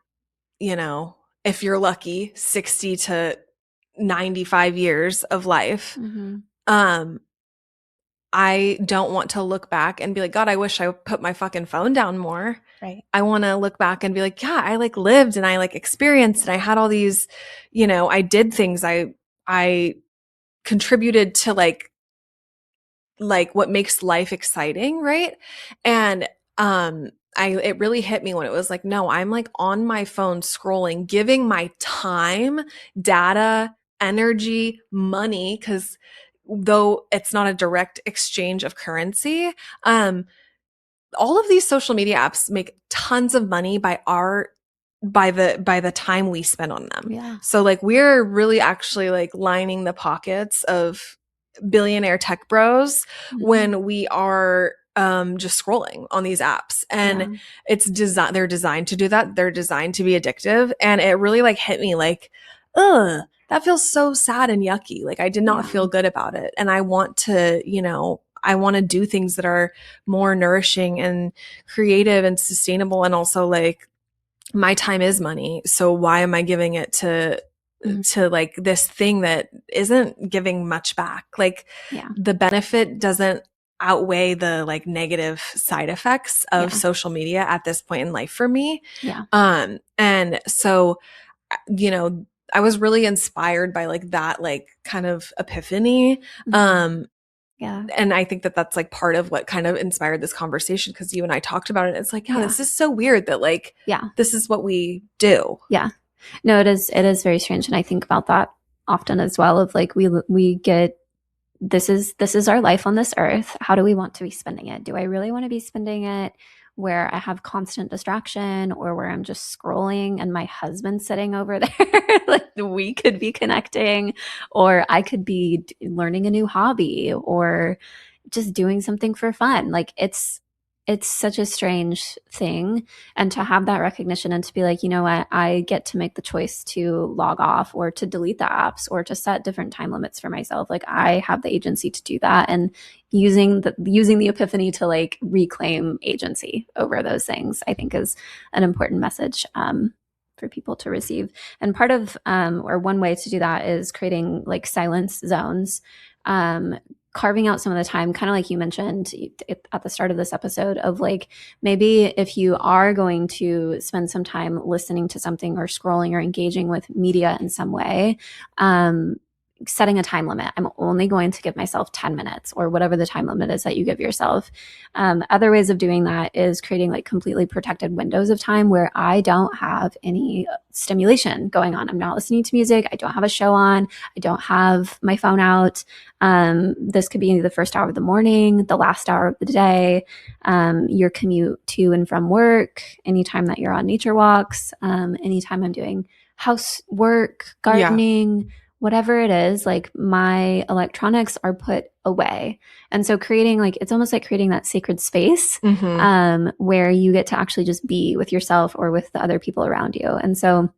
if you're lucky, 60 to 95 years of life, I don't want to look back and be like, God, I wish I put my fucking phone down more. Right. I want to look back and be like, yeah, I like lived and I like experienced and I had all these, I did things. I contributed to like what makes life exciting. Right. And, it really hit me when it was like, no, I'm like on my phone scrolling, giving my time, data, energy, money, because though it's not a direct exchange of currency, all of these social media apps make tons of money by our by the time we spend on them. Yeah. So like we're really actually like lining the pockets of billionaire tech bros when we are just scrolling on these apps. And they're designed to do that. They're designed to be addictive. And it really like hit me like, ugh, that feels so sad and yucky. Like I did not feel good about it. And I want to, I want to do things that are more nourishing and creative and sustainable. And also like my time is money. So why am I giving it to like this thing that isn't giving much back? Like the benefit doesn't outweigh the like negative side effects of social media at this point in life for me. And so, I was really inspired by like that, like kind of epiphany. And I think that that's like part of what kind of inspired this conversation, because you and I talked about it. It's like, this is so weird that like, this is what we do. Yeah. No, it is very strange. And I think about that often as well, of like, we get, this is our life on this earth. How do we want to be spending it? Do I really want to be spending it where I have constant distraction, or where I'm just scrolling and my husband's sitting over there? Like we could be connecting, or I could be learning a new hobby, or just doing something for fun. Like it's such a strange thing. And to have that recognition and to be like, you know what, I get to make the choice to log off or to delete the apps or to set different time limits for myself. Like I have the agency to do that, and using the epiphany to like reclaim agency over those things, I think is an important message for people to receive. And part of, or one way to do that is creating like silence zones, carving out some of the time, kind of like you mentioned at the start of this episode, of like, maybe if you are going to spend some time listening to something or scrolling or engaging with media in some way, setting a time limit. I'm only going to give myself 10 minutes or whatever the time limit is that you give yourself. Other ways of doing that is creating like completely protected windows of time where I don't have any stimulation going on. I'm not listening to music. I don't have a show on. I don't have my phone out. This could be the first hour of the morning, the last hour of the day, your commute to and from work, anytime that you're on nature walks, anytime I'm doing housework, gardening, whatever it is, like my electronics are put away. And so creating like, it's almost like creating that sacred space where you get to actually just be with yourself or with the other people around you. And so,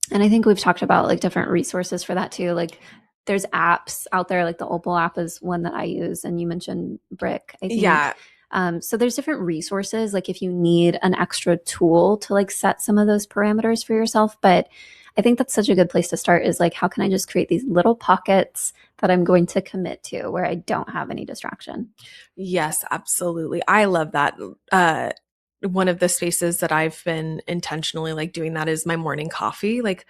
and I think we've talked about like different resources for that too. Like there's apps out there, like the Opal app is one that I use. And you mentioned Brick, I think. Yeah. So there's different resources, like if you need an extra tool to like set some of those parameters for yourself. But I think that's such a good place to start, is like, how can I just create these little pockets that I'm going to commit to where I don't have any distraction? Yes, absolutely. I love that. One of the spaces that I've been intentionally like doing that is my morning coffee. Like,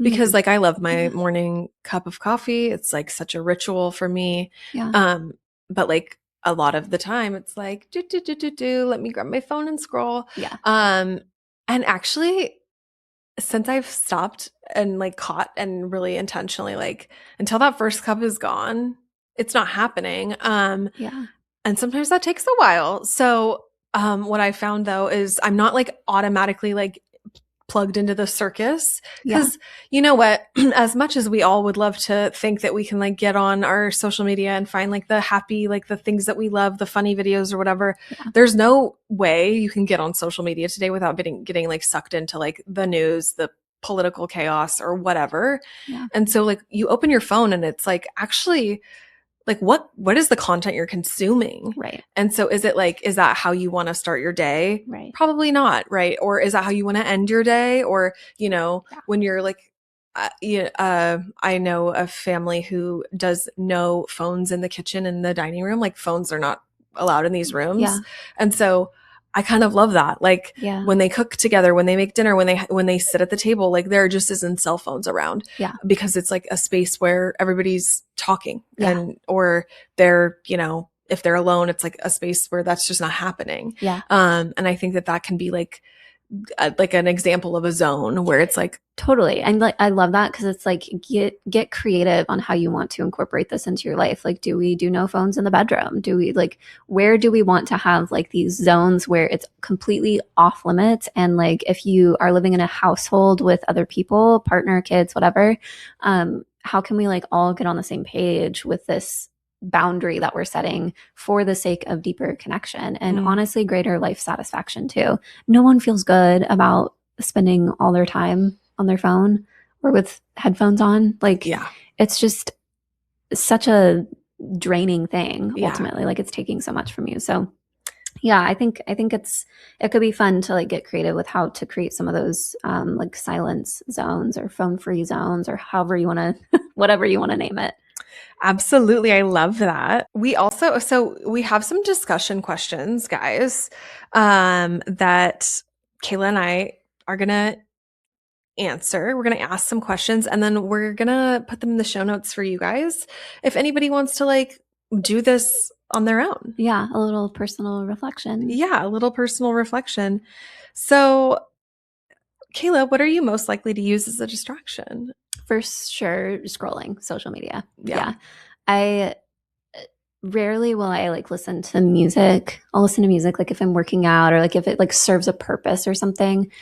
because like I love my morning cup of coffee. It's like such a ritual for me. But like a lot of the time it's like, let me grab my phone and scroll. And actually, since I've stopped and like caught and really intentionally like, until that first cup is gone, it's not happening. And sometimes that takes a while. So what I found though is I'm not like automatically like plugged into the circus, because you know what, as much as we all would love to think that we can like get on our social media and find like the happy, like the things that we love, the funny videos or whatever, there's no way you can get on social media today without getting like sucked into like the news, the political chaos or whatever. And so like you open your phone and it's like, actually, like what is the content you're consuming? Right. And so is that how you want to start your day? Right. Probably not. Right. Or is that how you want to end your day? Or, when you're like, I know a family who does no phones in the kitchen and the dining room. Like phones are not allowed in these rooms. And so I kind of love that. Like when they cook together, when they make dinner, when they sit at the table, like there just isn't cell phones around, because it's like a space where everybody's talking or they're, if they're alone, it's like a space where that's just not happening. And I think that can be like like an example of a zone where it's like totally. And like I love that because it's like get creative on how you want to incorporate this into your life. Like, do we do no phones in the bedroom? Do we like where do we want to have like these zones where it's completely off limits? And like if you are living in a household with other people, partner, kids, whatever, how can we like all get on the same page with this boundary that we're setting for the sake of deeper connection and honestly greater life satisfaction too? No one feels good about spending all their time on their phone or with headphones on. Like, it's just such a draining thing ultimately. Like, it's taking so much from you. So yeah, I think it could be fun to like get creative with how to create some of those like silence zones or phone free zones or however you want to whatever you want to name it. Absolutely. I love that. We also, so we have some discussion questions, guys, that Kayla and I are going to answer. We're going to ask some questions and then we're going to put them in the show notes for you guys. If anybody wants to like do this on their own. Yeah. A little personal reflection. Yeah. A little personal reflection. So Kayla, what are you most likely to use as a distraction? For sure, scrolling social media. Yeah. I rarely will I like listen to music. I'll listen to music like if I'm working out or like if it like serves a purpose or something.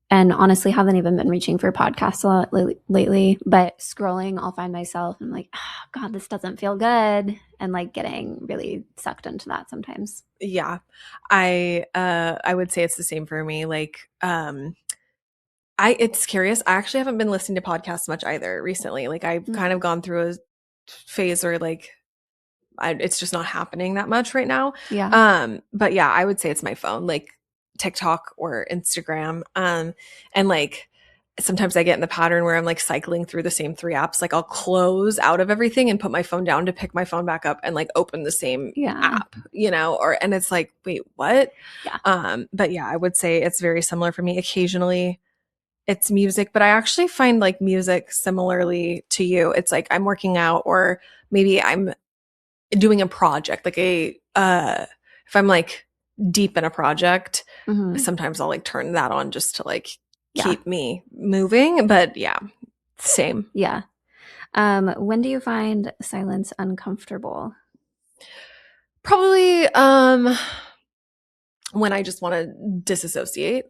And honestly, haven't even been reaching for podcasts a lot lately. But scrolling, I'll find myself and I'm like, oh, God, this doesn't feel good, and like getting really sucked into that sometimes. Yeah, I would say it's the same for me. Like, it's curious. I actually haven't been listening to podcasts much either recently. Like I've kind of gone through a phase where like it's just not happening that much right now. Yeah. But yeah, I would say it's my phone, like TikTok or Instagram. And like sometimes I get in the pattern where I'm like cycling through the same 3 apps. Like I'll close out of everything and put my phone down to pick my phone back up and like open the same app, you know, and it's like, wait, what? Yeah. But yeah, I would say it's very similar for me. Occasionally it's music, but I actually find like music similarly to you. It's like I'm working out or maybe I'm doing a project, like if I'm like deep in a project, sometimes I'll like turn that on just to like keep me moving. But yeah, same. Yeah. When do you find silence uncomfortable? Probably when I just want to disassociate.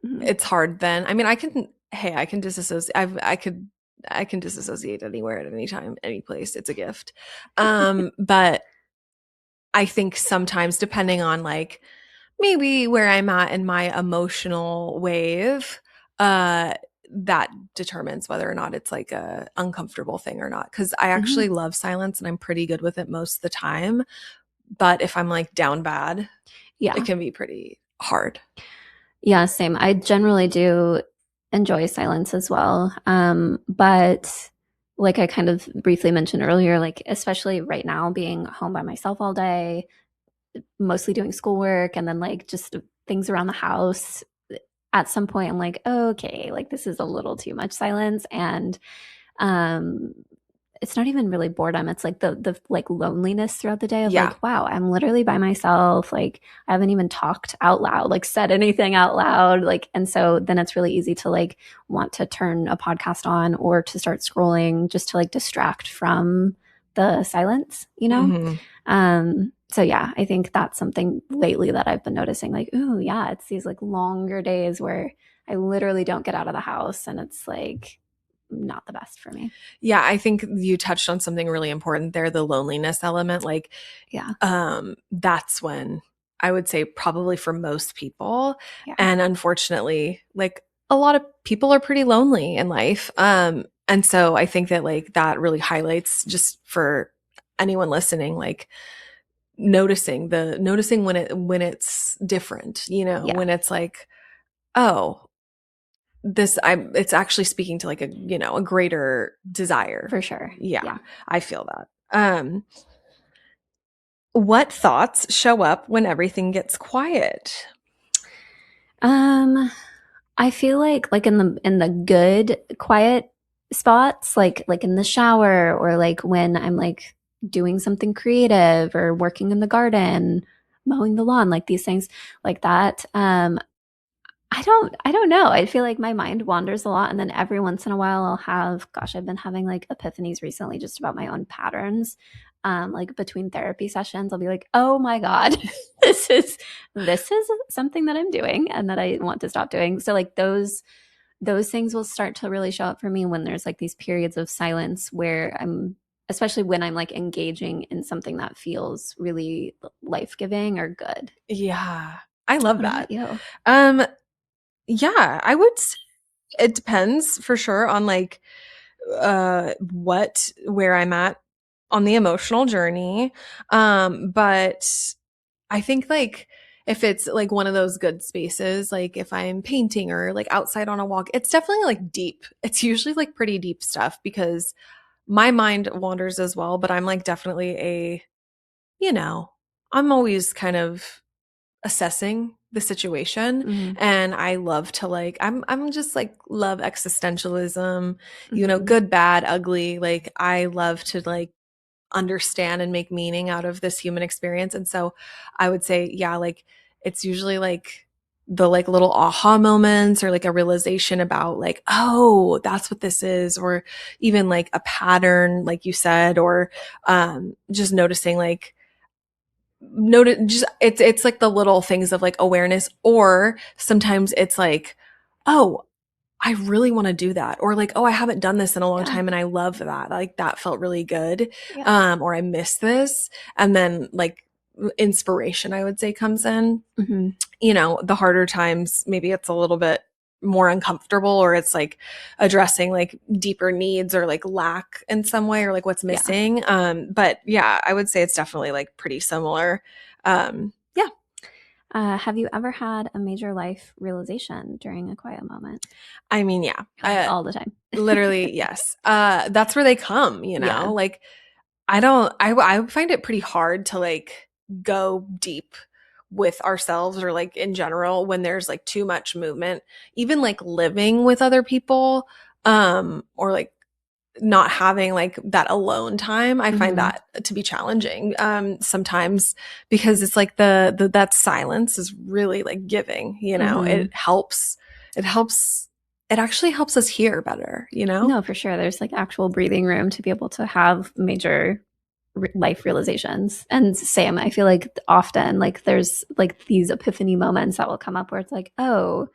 It's hard then. I mean, I can disassociate. I can disassociate anywhere at any time, any place. It's a gift. But I think sometimes depending on like maybe where I'm at in my emotional wave, that determines whether or not it's like a uncomfortable thing or not. Cause I actually love silence and I'm pretty good with it most of the time. But if I'm like down bad, it can be pretty hard. Yeah, same. I generally do enjoy silence as well. But like I kind of briefly mentioned earlier, like especially right now being home by myself all day, mostly doing schoolwork and then like just things around the house. At some point I'm like, okay, like this is a little too much silence. And um it's not even really boredom. It's like the like loneliness throughout the day of like, wow, I'm literally by myself. Like I haven't even talked out loud, like said anything out loud. Like, and so then it's really easy to like want to turn a podcast on or to start scrolling just to like distract from the silence, you know? So yeah, I think that's something lately that I've been noticing, like, ooh, yeah, it's these like longer days where I literally don't get out of the house and it's like not the best for me. Yeah, I think you touched on something really important there, the loneliness element. Like, that's when I would say probably for most people. And unfortunately, like a lot of people are pretty lonely in life. And so I think that like that really highlights just for anyone listening, like noticing when it's different, you know, when it's like, oh, it's actually speaking to like a, you know, a greater desire. For sure. Yeah. I feel that. What thoughts show up when everything gets quiet? I feel like in the good quiet spots, like in the shower or like when I'm like doing something creative or working in the garden, mowing the lawn, like these things like that. I don't know. I feel like my mind wanders a lot, and then every once in a while I'll have, gosh, I've been having like epiphanies recently just about my own patterns. Like between therapy sessions, I'll be like, "Oh my God, this is this is something that I'm doing and that I want to stop doing." So like those things will start to really show up for me when there's like these periods of silence where I'm, especially when I'm like engaging in something that feels really life-giving or good. Yeah. I love What that. about you? Um, yeah, I would say it depends for sure on like where I'm at on the emotional journey. But I think like if it's like one of those good spaces, like if I'm painting or like outside on a walk, it's definitely like deep. It's usually like pretty deep stuff because my mind wanders as well, but I'm like definitely you know, I'm always kind of assessing the situation, Mm-hmm. and I love to like I'm just like love existentialism, Mm-hmm. good, bad, ugly. Like I love to like understand and make meaning out of this human experience. And so I would say, yeah, like it's usually like the like little aha moments or like a realization about like, oh, that's what this is, or even like a pattern, like you said, or just noticing like just it's like the little things of like awareness, or sometimes it's like, oh, I really want to do that, or like, oh, I haven't done this in a long Yeah. time and I love that, like that felt really good, Yeah. or I miss this. And then like inspiration, I would say, comes in. Mm-hmm. The harder times, maybe it's a little bit more uncomfortable, or it's like addressing like deeper needs or like lack in some way, or like what's Yeah. missing. But yeah, I would say it's definitely like pretty similar. Yeah. Have you ever had a major life realization during a quiet moment? I mean, yeah. All the time. Literally, yes. That's where they come, Yeah. like I find it pretty hard to like go deep with ourselves, or like in general when there's like too much movement, even like living with other people, or like not having like that alone time. I find Mm-hmm. that to be challenging sometimes, because it's like the that silence is really like giving, Mm-hmm. it helps it actually helps us hear better. No, for sure. There's like actual breathing room to be able to have major life realizations. And same, I feel like often like there's like these epiphany moments that will come up where it's like, oh,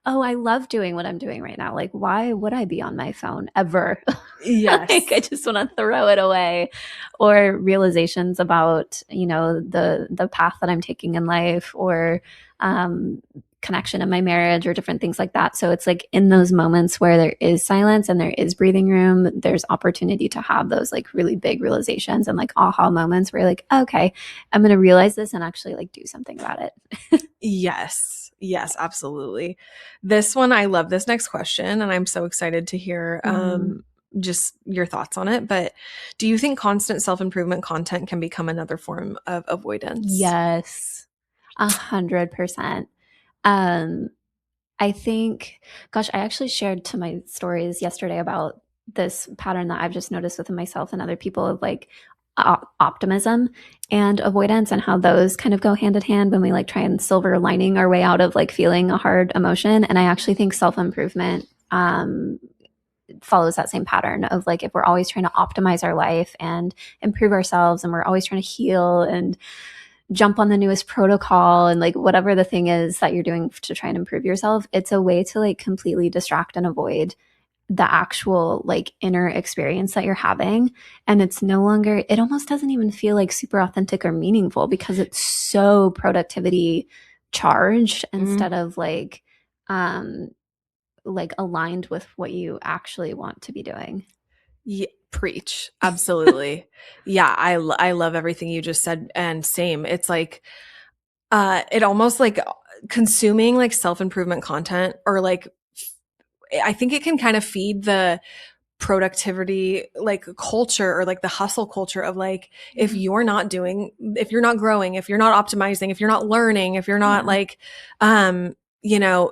I love doing what I'm doing right now. Like, why would I be on my phone ever? Like, I Yes. just want to throw it away. Or realizations about, the path that I'm taking in life, or um, connection in my marriage, or different things like that. So it's like in those moments where there is silence and there is breathing room, there's opportunity to have those like really big realizations and like aha moments where you're like, okay, I'm going to realize this and actually like do something about it. Yes. Yes, absolutely. This one, I love this next question, and I'm so excited to hear Mm, just your thoughts on it. But do you think constant self-improvement content can become another form of avoidance? yes, 100%. Um, I think, gosh, I actually shared to my stories yesterday about this pattern that I've just noticed within myself and other people of like optimism and avoidance, and how those kind of go hand in hand when we like try and silver lining our way out of like feeling a hard emotion. And I actually think self improvement follows that same pattern of like if we're always trying to optimize our life and improve ourselves, and we're always trying to heal and jump on the newest protocol and like whatever the thing is that you're doing to try and improve yourself, it's a way to like completely distract and avoid the actual like inner experience that you're having. And it's no longer, it almost doesn't even feel like super authentic or meaningful because it's so productivity charged Mm, instead of like aligned with what you actually want to be doing. yeah, preach. Absolutely. Yeah, I love everything you just said, and same. It's like it almost like consuming like self-improvement content, or like I think it can kind of feed the productivity like culture, or like the hustle culture of like, Yeah. if you're not growing, if you're not optimizing, if you're not learning, if you're not Yeah. like um you know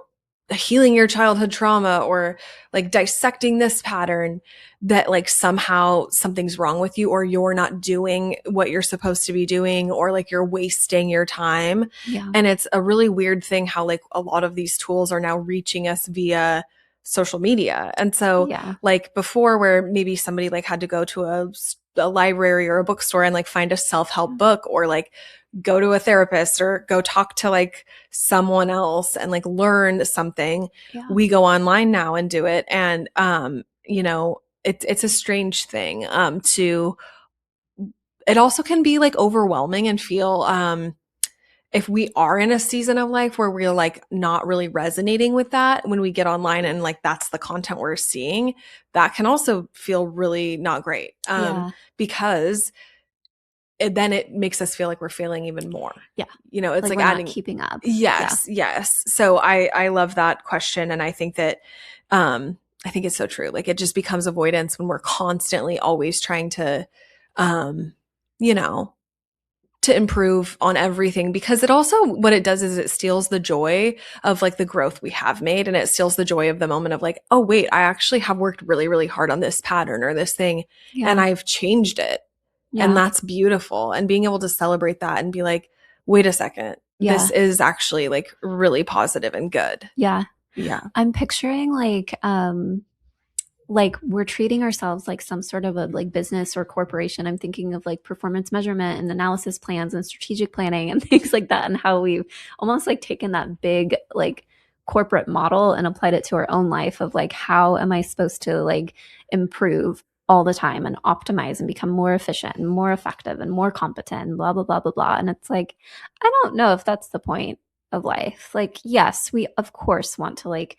healing your childhood trauma or like dissecting this pattern, that like somehow something's wrong with you, or you're not doing what you're supposed to be doing, or like you're wasting your time. Yeah. And it's a really weird thing how like a lot of these tools are now reaching us via social media. And so Yeah. like before, where maybe somebody like had to go to a library or a bookstore and like find a self-help book, or like go to a therapist or go talk to like someone else and like learn something. Yeah. We go online now and do it. And, you know, it's a strange thing, to, it also can be like overwhelming and feel, if we are in a season of life where we're like not really resonating with that, when we get online and like that's the content we're seeing, that can also feel really not great. Yeah. Because then it makes us feel like we're failing even more. Yeah. You know, it's like we're not adding, keeping up. yes, yes. So I love that question. And I think that, I think it's so true. Like it just becomes avoidance when we're constantly always trying to, you know, to improve on everything, because it also, what it does is it steals the joy of like the growth we have made. And it steals the joy of the moment of like, oh wait, I actually have worked really, really hard on this pattern or this thing, and Yeah. I've changed it. And Yeah. that's beautiful. And being able to celebrate that and be like, wait a second, this Yeah. is actually like really positive and good. Yeah. Yeah. I'm picturing like we're treating ourselves like some sort of a like business or corporation. I'm thinking of like performance measurement and analysis plans and strategic planning and things like that, and how we've almost like taken that big like corporate model and applied it to our own life of like, how am I supposed to like improve all the time and optimize and become more efficient and more effective and more competent and blah blah blah blah blah. And it's like, I don't know if that's the point of life. Like, yes, we of course want to like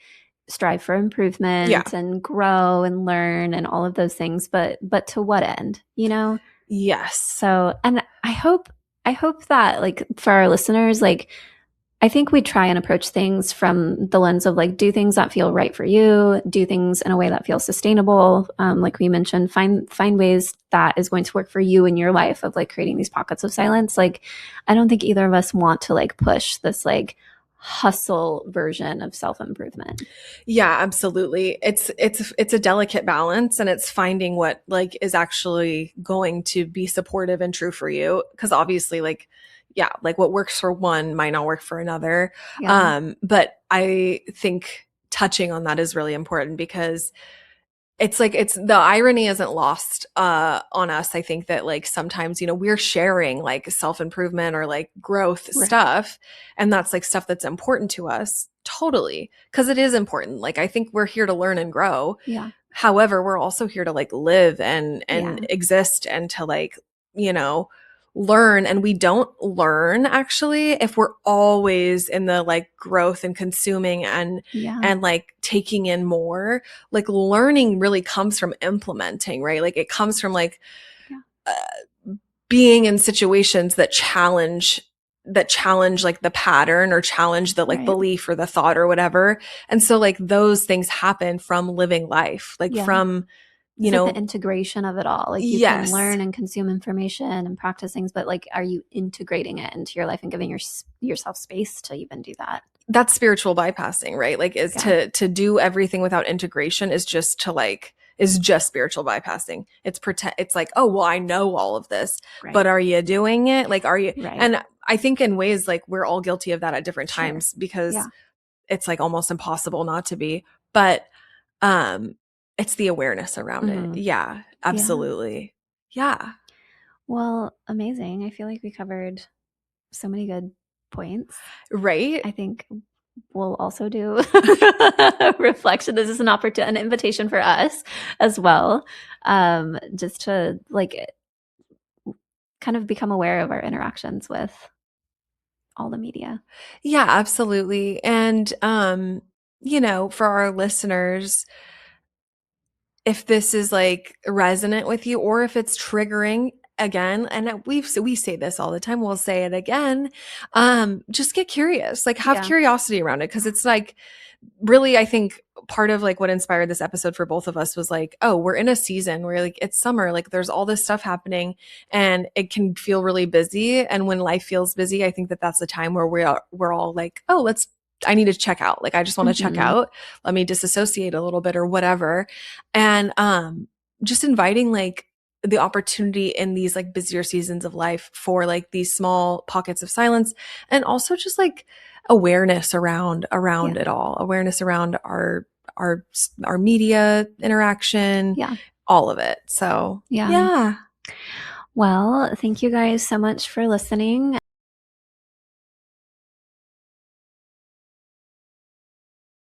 strive for Yeah. improvement and grow and learn and all of those things, but to what end, you know? Yes. So, and I hope that like for our listeners, like I think we try and approach things from the lens of like, do things that feel right for you, do things in a way that feels sustainable. Like we mentioned, find ways that is going to work for you in your life of like creating these pockets of silence. Like, I don't think either of us want to like push this like hustle version of self-improvement. Yeah, absolutely. It's a delicate balance, and it's finding what like is actually going to be supportive and true for you, because obviously like, yeah, like what works for one might not work for another. Yeah. But I think touching on that is really important, because it's like, it's the irony isn't lost on us. I think that like sometimes, you know, we're sharing like self-improvement or like growth Right. stuff, and that's like stuff that's important to us, totally, because it is important. Like I think we're here to learn and grow. Yeah. However, we're also here to like live and Yeah. exist, and to like, you know, learn. And we don't learn actually if we're always in the like growth and consuming Yeah. and like taking in more. Like learning really comes from implementing, right? Like it comes from like, Yeah. being in situations that challenge like the pattern, or challenge the like Right. belief or the thought or whatever. And so like those things happen from living life, like Yeah. from, you It's like know, the integration of it all. Like you can yes, learn and consume information and practice things, but like, are you integrating it into your life and giving yourself space to even do that? that's spiritual bypassing, right? Like is Yeah. to do everything without integration is just to like, is just spiritual bypassing. It's pretend, it's like, oh, well, I know all of this, Right. but are you doing it? Like, are you? Right. And I think in ways like we're all guilty of that at different Sure. times, because Yeah. it's like almost impossible not to be. But um it's the awareness around it. Mhm. Yeah, Yeah. absolutely. Yeah. Well, amazing. I feel like we covered so many good points. Right? I think we'll also do a reflection. This is an invitation for us as well, just to like kind of become aware of our interactions with all the media. Yeah, absolutely. And you know, for our listeners, if this is like resonant with you, or if it's triggering, again, and we say this all the time, we'll say it again, just get curious, like have Yeah. curiosity around it, because it's like really, I think part of like what inspired this episode for both of us was like, oh, we're in a season where like it's summer, like there's all this stuff happening, and it can feel really busy. And when life feels busy, I think that that's the time where we're all like, oh, let's I need to check out. Like, I just want to check out. Let me disassociate a little bit or whatever. And just inviting like the opportunity in these like busier seasons of life for like these small pockets of silence, and also just like awareness around it all. Awareness around our media interaction, all of it. So yeah. Well, thank you guys so much for listening.